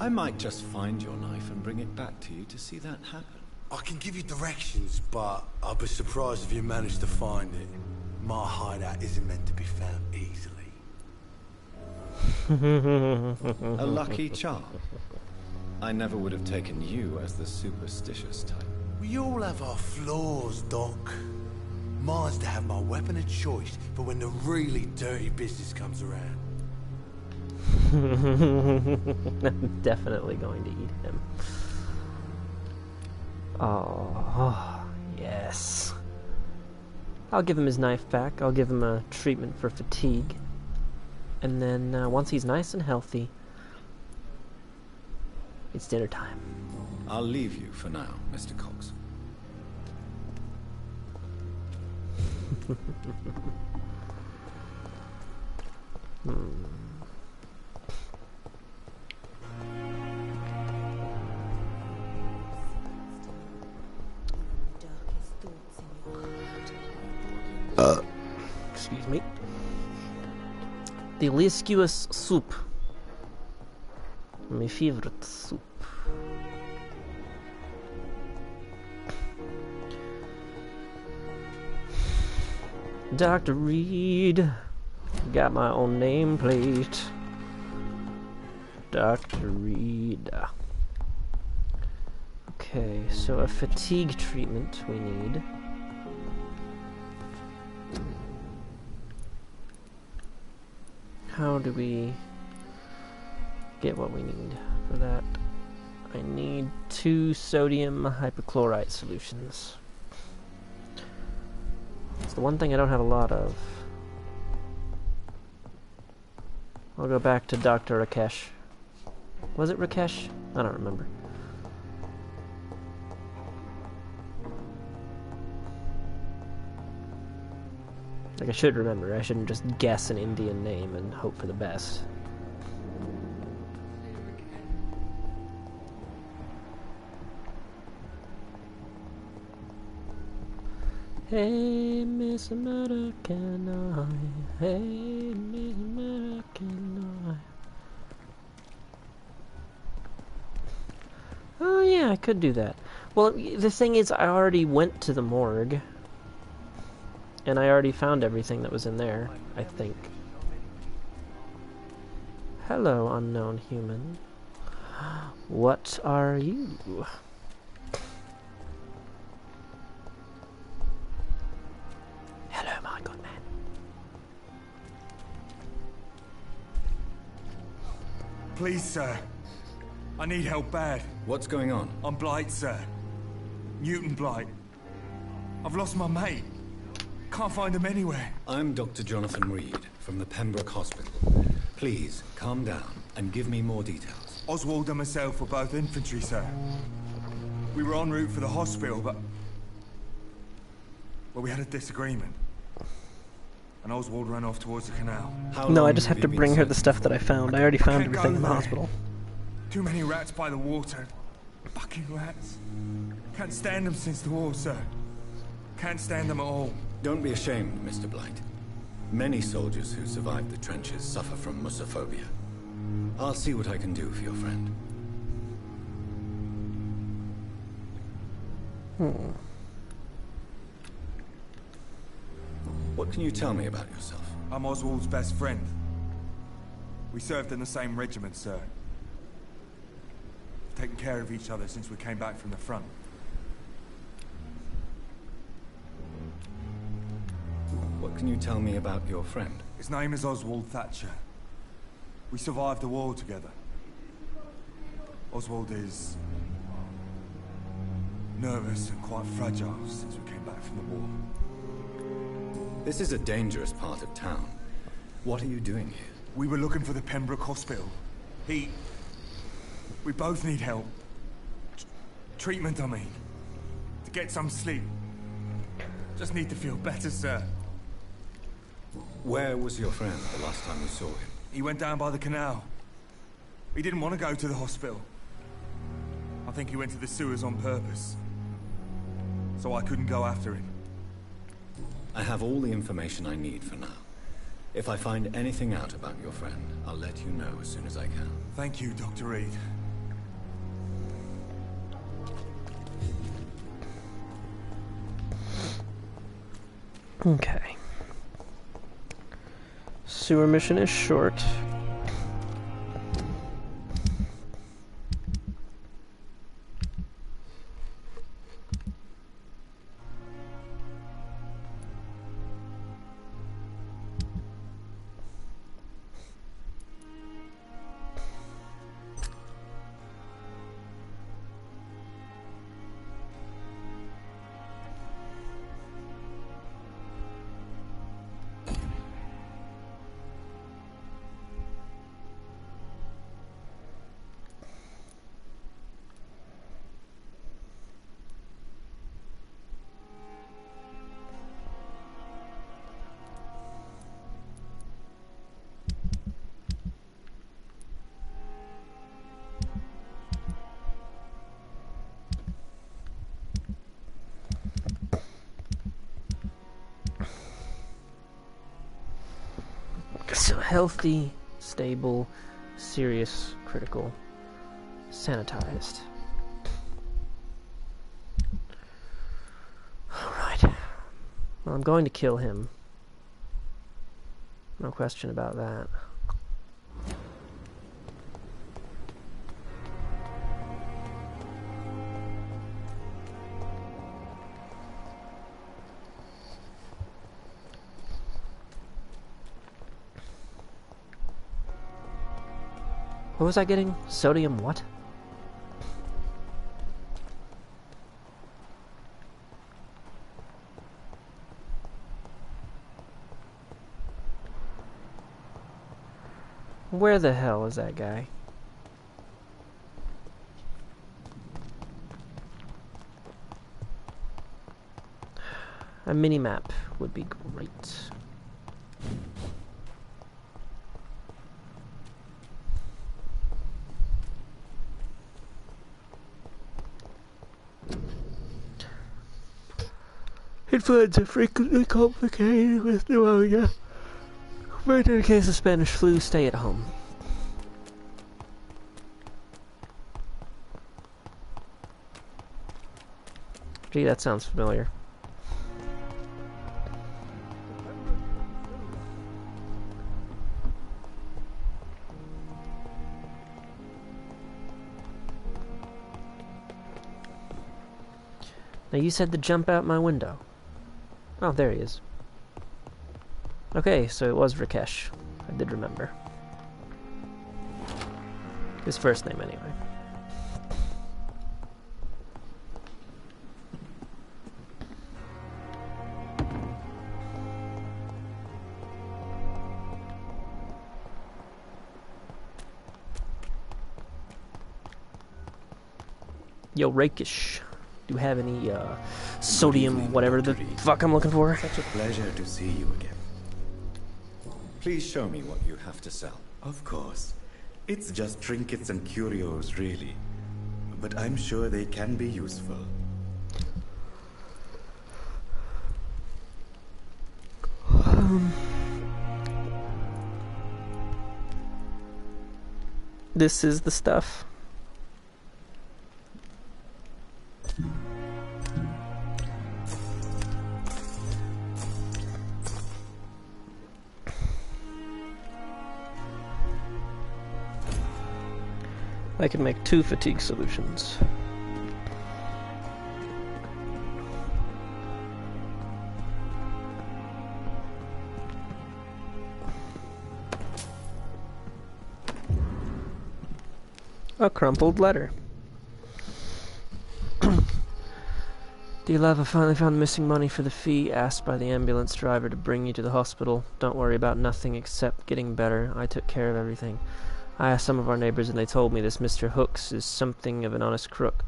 I might just find your knife and bring it back to you to see that happen. I can give you directions, but I'd be surprised if you managed to find it. My hideout isn't meant to be found easily. A lucky charm. I never would have taken you as the superstitious type. We all have our flaws, Doc. Mine's to have my weapon of choice for when the really dirty business comes around. I'm definitely going to eat him. Oh, yes. I'll give him his knife back. I'll give him a treatment for fatigue. And then once he's nice and healthy, it's dinner time. I'll leave you for now, Mr. Cox. Excuse me. Delicious soup. My favorite soup. Dr. Reed. Got my own nameplate. Dr. Reed. Okay, so a fatigue treatment we need. How do we get what we need for that? I need 2 sodium hypochlorite solutions. It's the one thing I don't have a lot of. I'll go back to Dr. Rakesh. Was it Rakesh? I don't remember. Like, I should remember. I shouldn't just guess an Indian name and hope for the best. Hey, Miss American Eye. Hey, Miss American Eye. Oh, yeah, I could do that. Well, the thing is, I already went to the morgue. And I already found everything that was in there, I think. Hello, unknown human. What are you? Hello, my good man. Please, sir. I need help bad. What's going on? I'm Blight, sir. Newton Blight. I've lost my mate. Can't find him anywhere. I'm Dr. Jonathan Reed from the Pembroke Hospital. Please, calm down and give me more details. Oswald and myself were both infantry, sir. We were en route for the hospital, but... well, we had a disagreement. And Oswald ran off towards the canal. No, I just have to bring her the stuff that I found. I already found everything in the hospital. Too many rats by the water. Fucking rats. Can't stand them since the war, sir. Can't stand them at all. Don't be ashamed, Mr. Blight. Many soldiers who survived the trenches suffer from musophobia. I'll see what I can do for your friend. What can you tell me about yourself? I'm Oswald's best friend. We served in the same regiment, sir. We've taken care of each other since we came back from the front. What can you tell me about your friend? His name is Oswald Thatcher. We survived the war together. Oswald is... nervous and quite fragile since we came back from the war. This is a dangerous part of town. What are you doing here? We were looking for the Pembroke Hospital. We both need help. Treatment, I mean. To get some sleep. Just need to feel better, sir. Where was your friend the last time you saw him? He went down by the canal. He didn't want to go to the hospital. I think he went to the sewers on purpose. So I couldn't go after him. I have all the information I need for now. If I find anything out about your friend, I'll let you know as soon as I can. Thank you, Dr. Reed. Okay. Sewer mission is short. So healthy, stable, serious, critical, sanitized. Alright. Well, I'm going to kill him. No question about that. What was I getting? Sodium what? Where the hell is that guy? A mini-map would be great. Influenza are frequently complicated with pneumonia. But in case of Spanish flu, stay at home. Gee, that sounds familiar. Now you said to jump out my window. Oh, there he is. Okay, so it was Rakesh. I did remember. His first name, anyway. Yo, Rakesh. Do you have any, sodium, whatever the fuck I'm looking for? Such a pleasure to see you again. Please show me what you have to sell. Of course. It's just trinkets and curios, really. But I'm sure they can be useful. This is the stuff. I can make 2 fatigue solutions. A crumpled letter. Dear love, I finally found the missing money for the fee asked by the ambulance driver to bring you to the hospital. Don't worry about nothing except getting better. I took care of everything. I asked some of our neighbors and they told me this Mr. Hooks is something of an honest crook.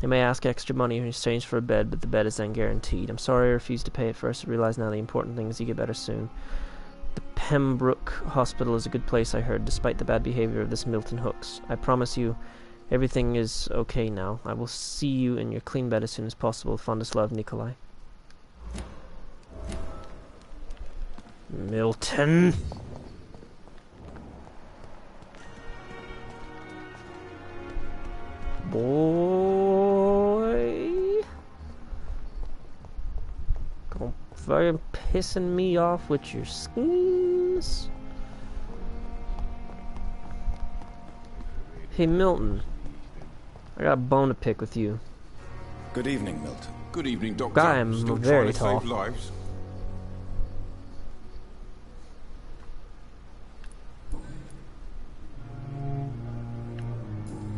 They may ask extra money in exchange for a bed, but the bed is then guaranteed. I'm sorry I refused to pay at first. I realize now the important thing is you get better soon. The Pembroke Hospital is a good place, I heard, despite the bad behavior of this Milton Hooks. I promise you, everything is okay now. I will see you in your clean bed as soon as possible. Fondest love, Nikolai. Milton. Boy. Don't fucking pissing me off with your schemes. Hey, Milton. I got a bone to pick with you. Good evening, Milton. Good evening, Doctor. I am Still very trying to tall. save lives?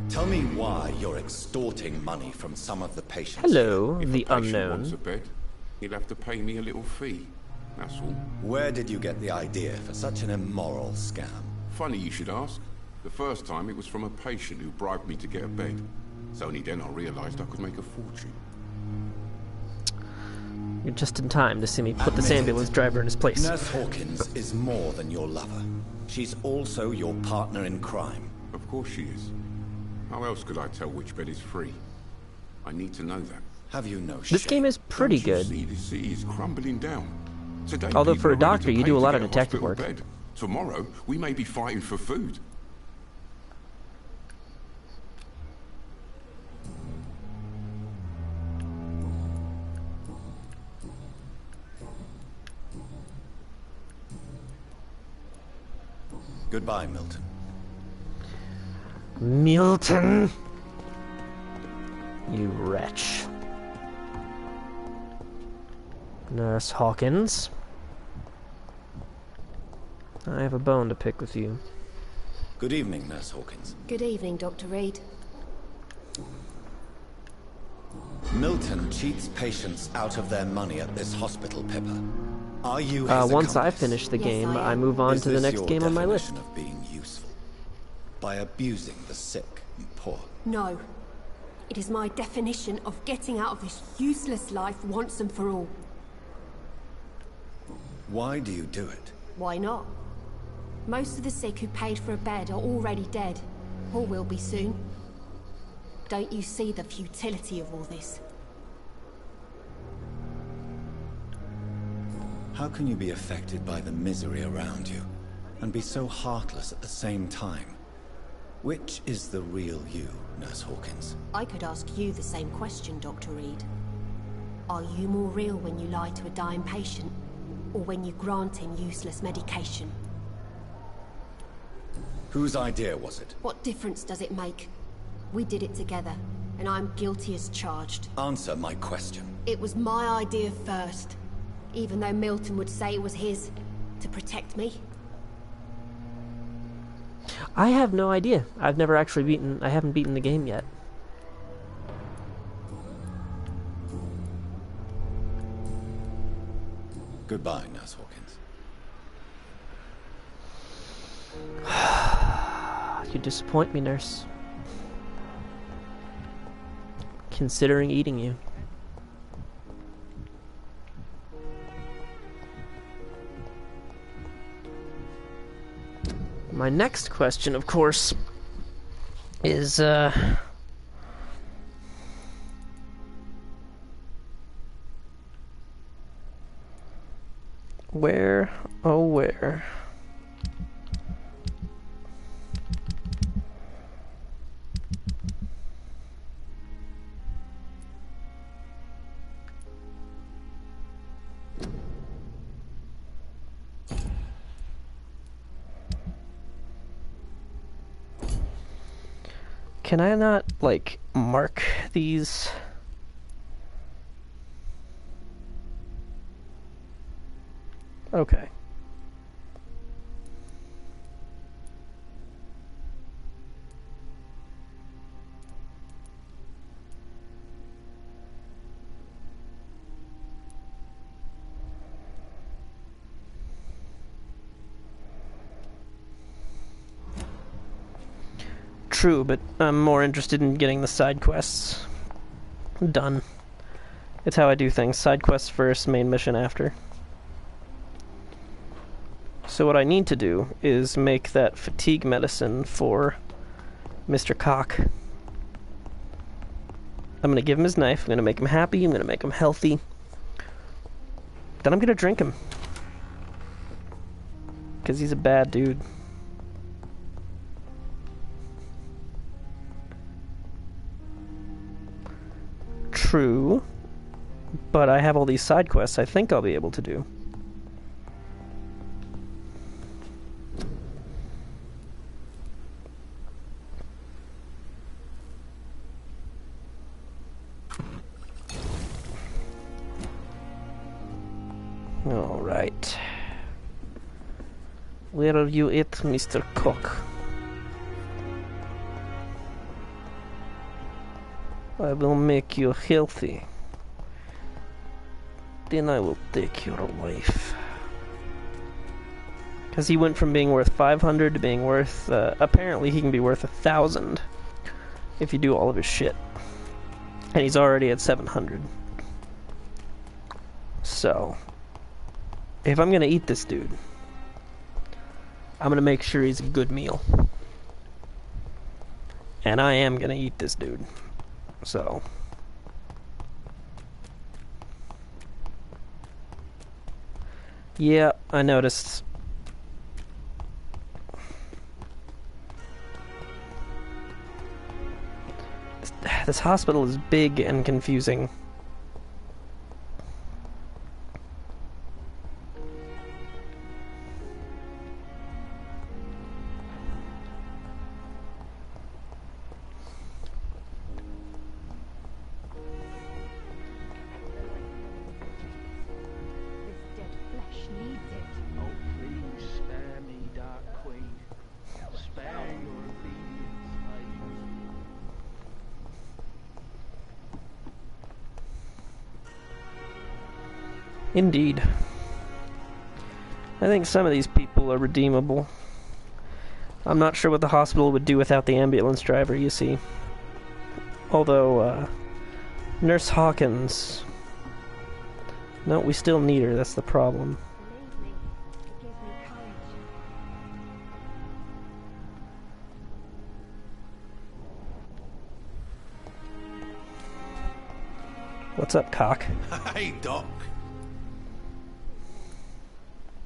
Tell me why you're extorting money from some of the patients. Hello, If the a patient unknown. wants a bed, he'll have to pay me a little fee. That's all. Where did you get the idea for such an immoral scam? Funny you should ask. The first time it was from a patient who bribed me to get a bed. It's only then I realized I could make a fortune. You're just in time to see me put this ambulance driver in his place. Nurse Hawkins is more than your lover. She's also your partner in crime. Of course she is. How else could I tell which bed is free? I need to know that. Have you no This game is pretty Don't you good. see, the city is crumbling down. Today, Although people for a are ready doctor, to you pay do a to lot get of detective hospital work. bed. Tomorrow, we may be fighting for food. Goodbye, Milton. Milton! You wretch. Nurse Hawkins. I have a bone to pick with you. Good evening, Nurse Hawkins. Good evening, Dr. Reed. Milton cheats patients out of their money at this hospital, Pippa. Are you his Once I accomplice? finish the Yes, game, I am. I move on Is to the this next your game on my list. definition of being useful? by abusing the sick and poor. No. It is my definition of getting out of this useless life once and for all. Why do you do it? Why not? Most of the sick who paid for a bed are already dead, or will be soon. Don't you see the futility of all this? How can you be affected by the misery around you, and be so heartless at the same time? Which is the real you, Nurse Hawkins? I could ask you the same question, Dr. Reed. Are you more real when you lie to a dying patient, or when you grant him useless medication? Whose idea was it? What difference does it make? We did it together, and I'm guilty as charged. Answer my question. It was my idea first, even though Milton would say it was his, to protect me. I have no idea. I've never actually I haven't beaten the game yet. Goodbye, Nurse Hawkins. You disappoint me, nurse. Considering eating you. My next question, of course, is, where, oh where? Can I not, like, mark these? Okay. True, but I'm more interested in getting the side quests done. It's how I do things. Side quests first, main mission after. So what I need to do is make that fatigue medicine for Mr. Cock. I'm going to give him his knife. I'm going to make him happy. I'm going to make him healthy. Then I'm going to drink him. Because he's a bad dude. True, but I have all these side quests I think I'll be able to do. Alright. Where are you at, Mr. Cook? I will make you healthy. Then I will take your life. Because he went from being worth 500 to being worth, apparently he can be worth 1,000 if you do all of his shit. And he's already at 700. So, if I'm gonna eat this dude, I'm gonna make sure he's a good meal. And I am gonna eat this dude. So, yeah, I noticed. This hospital is big and confusing. Indeed. I think some of these people are redeemable. I'm not sure what the hospital would do without the ambulance driver, you see. Although, Nurse Hawkins... No, we still need her, that's the problem. What's up, cock? Hey, Doc.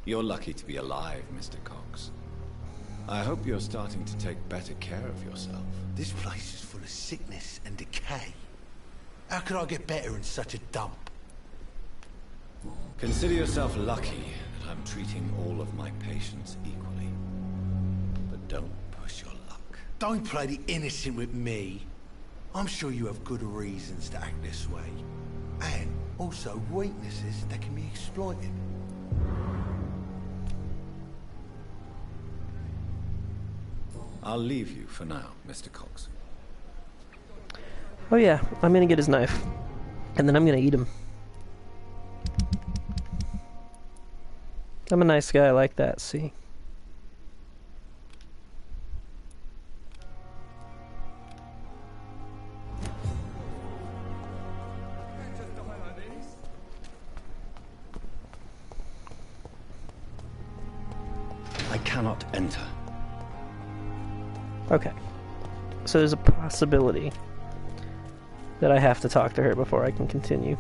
You're lucky to be alive, Mr. Cox. I hope you're starting to take better care of yourself. This place is full of sickness and decay. How could I get better in such a dump? Consider yourself lucky that I'm treating all of my patients equally. But don't push your luck. Don't play the innocent with me. I'm sure you have good reasons to act this way. And also weaknesses that can be exploited. I'll leave you for now, Mr. Cox. Oh yeah, I'm gonna get his knife. And then I'm gonna eat him. I'm a nice guy like that, see? I cannot enter. Okay. So there's a possibility that I have to talk to her before I can continue.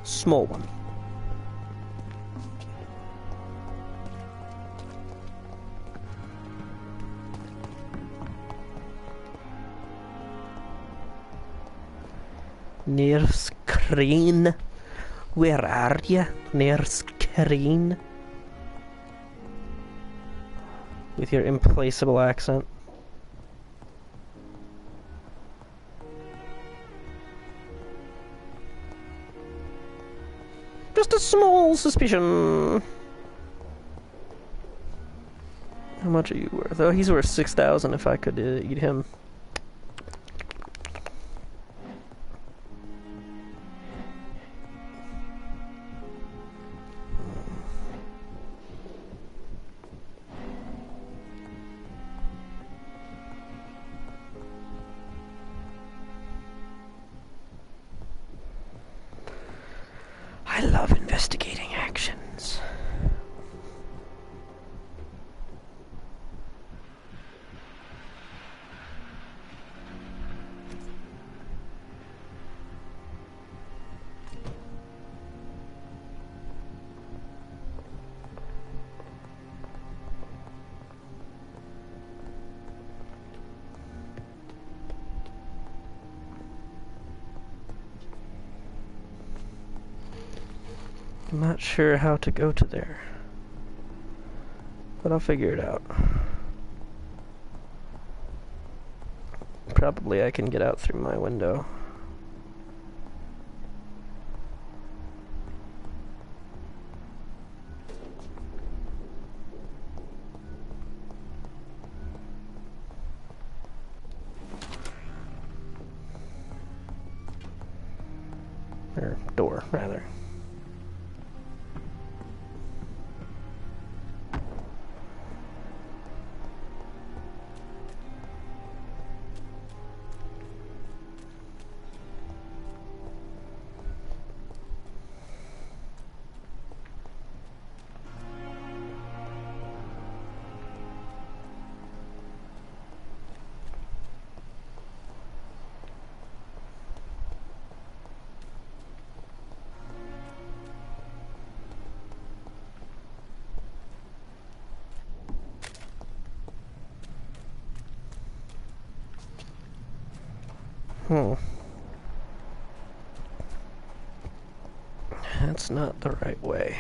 Small one. Nurse Crane. Where are you, Nurse Crane? With your implacable accent. Just a small suspicion. How much are you worth? Oh, he's worth 6,000 if I could eat him. I love investigating actions. I'm not sure how to go to there, but I'll figure it out. Probably I can get out through my window. Or door, rather. That's not the right way.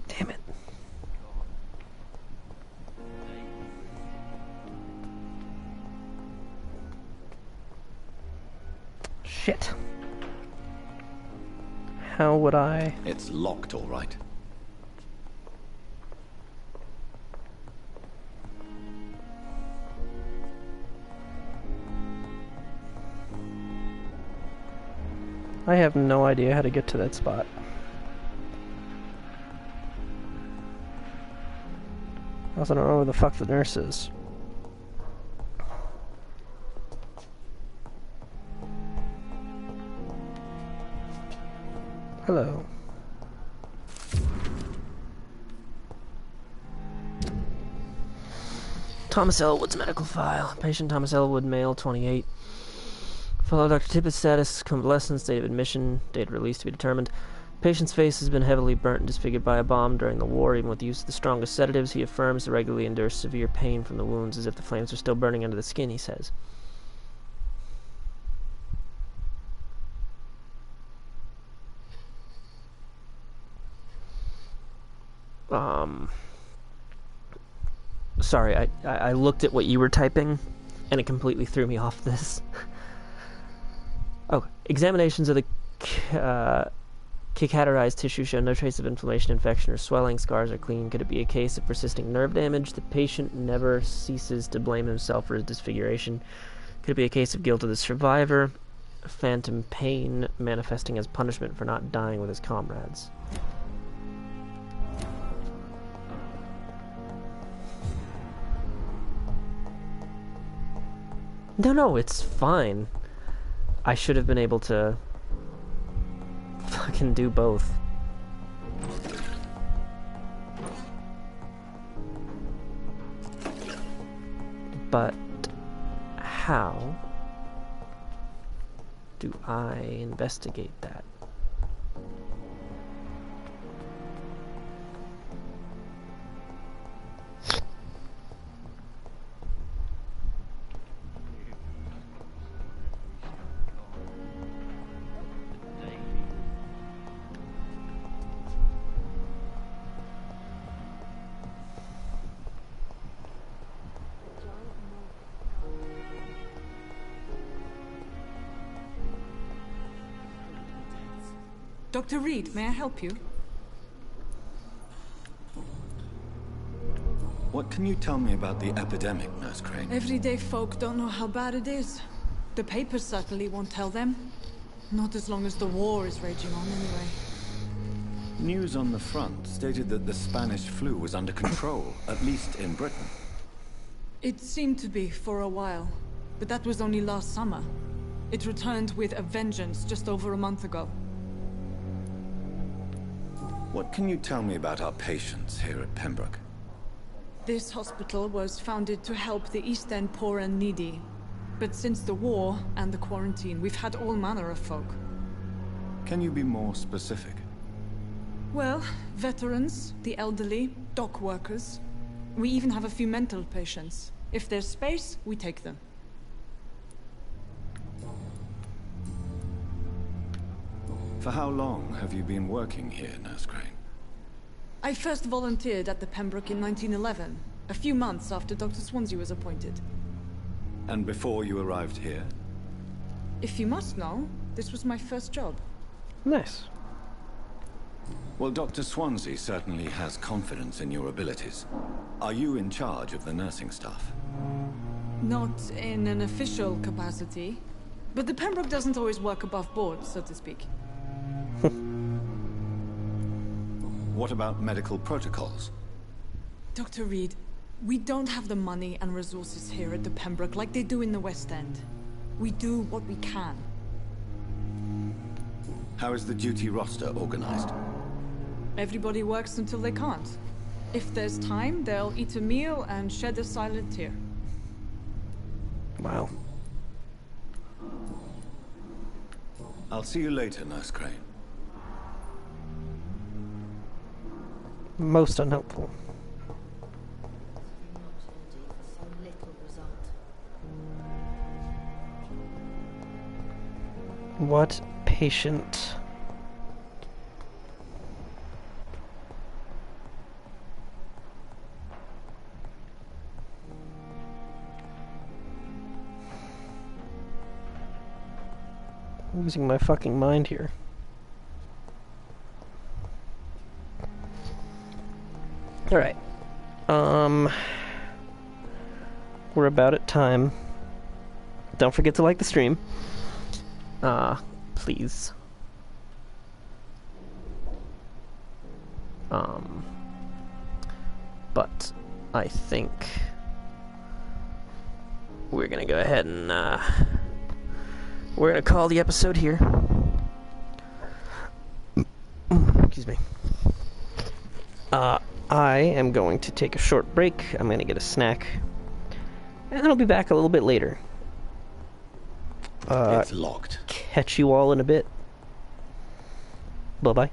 Damn it. Shit. How would I... It's locked, all right. I have no idea how to get to that spot. I also don't know where the fuck the nurse is. Hello. Thomas Elwood's medical file. Patient Thomas Elwood, male, 28. Follow Dr. Tippett's status, convalescence, date of admission, date of release to be determined. Patient's face has been heavily burnt and disfigured by a bomb during the war. Even with the use of the strongest sedatives, he affirms to regularly endure severe pain from the wounds, as if the flames are still burning under the skin, he says. Sorry, I looked at what you were typing, and it completely threw me off this. Oh, examinations of the cicaterized tissue show no trace of inflammation, infection, or swelling. Scars are clean. Could it be a case of persisting nerve damage? The patient never ceases to blame himself for his disfiguration. Could it be a case of guilt of the survivor? Phantom pain manifesting as punishment for not dying with his comrades. No, it's fine. I should have been able to fucking do both. But how do I investigate that? Dr. Reed, may I help you? What can you tell me about the epidemic, Nurse Crane? Everyday folk don't know how bad it is. The papers certainly won't tell them. Not as long as the war is raging on, anyway. News on the front stated that the Spanish flu was under control, at least in Britain. It seemed to be for a while, but that was only last summer. It returned with a vengeance just over a month ago. What can you tell me about our patients here at Pembroke? This hospital was founded to help the East End poor and needy. But since the war and the quarantine, we've had all manner of folk. Can you be more specific? Well, veterans, the elderly, dock workers. We even have a few mental patients. If there's space, we take them. For how long have you been working here, Nurse Crane? I first volunteered at the Pembroke in 1911, a few months after Dr. Swansea was appointed. And before you arrived here? If you must know, this was my first job. Nice. Well, Dr. Swansea certainly has confidence in your abilities. Are you in charge of the nursing staff? Not in an official capacity, but the Pembroke doesn't always work above board, so to speak. What about medical protocols? Dr. Reed, we don't have the money and resources here at the Pembroke like they do in the West End. We do what we can. How is the duty roster organized? Everybody works until they can't. If there's time, they'll eat a meal and shed a silent tear. Wow. I'll see you later, Nurse Crane. Most unhelpful. What patient? losing my fucking mind here. Alright. We're about at time. Don't forget to like the stream. Please. But I think we're gonna go ahead and we're gonna call the episode here. Excuse me. I am going to take a short break. I'm gonna get a snack, and then I'll be back a little bit later. It's locked. Catch you all in a bit. Bye-bye.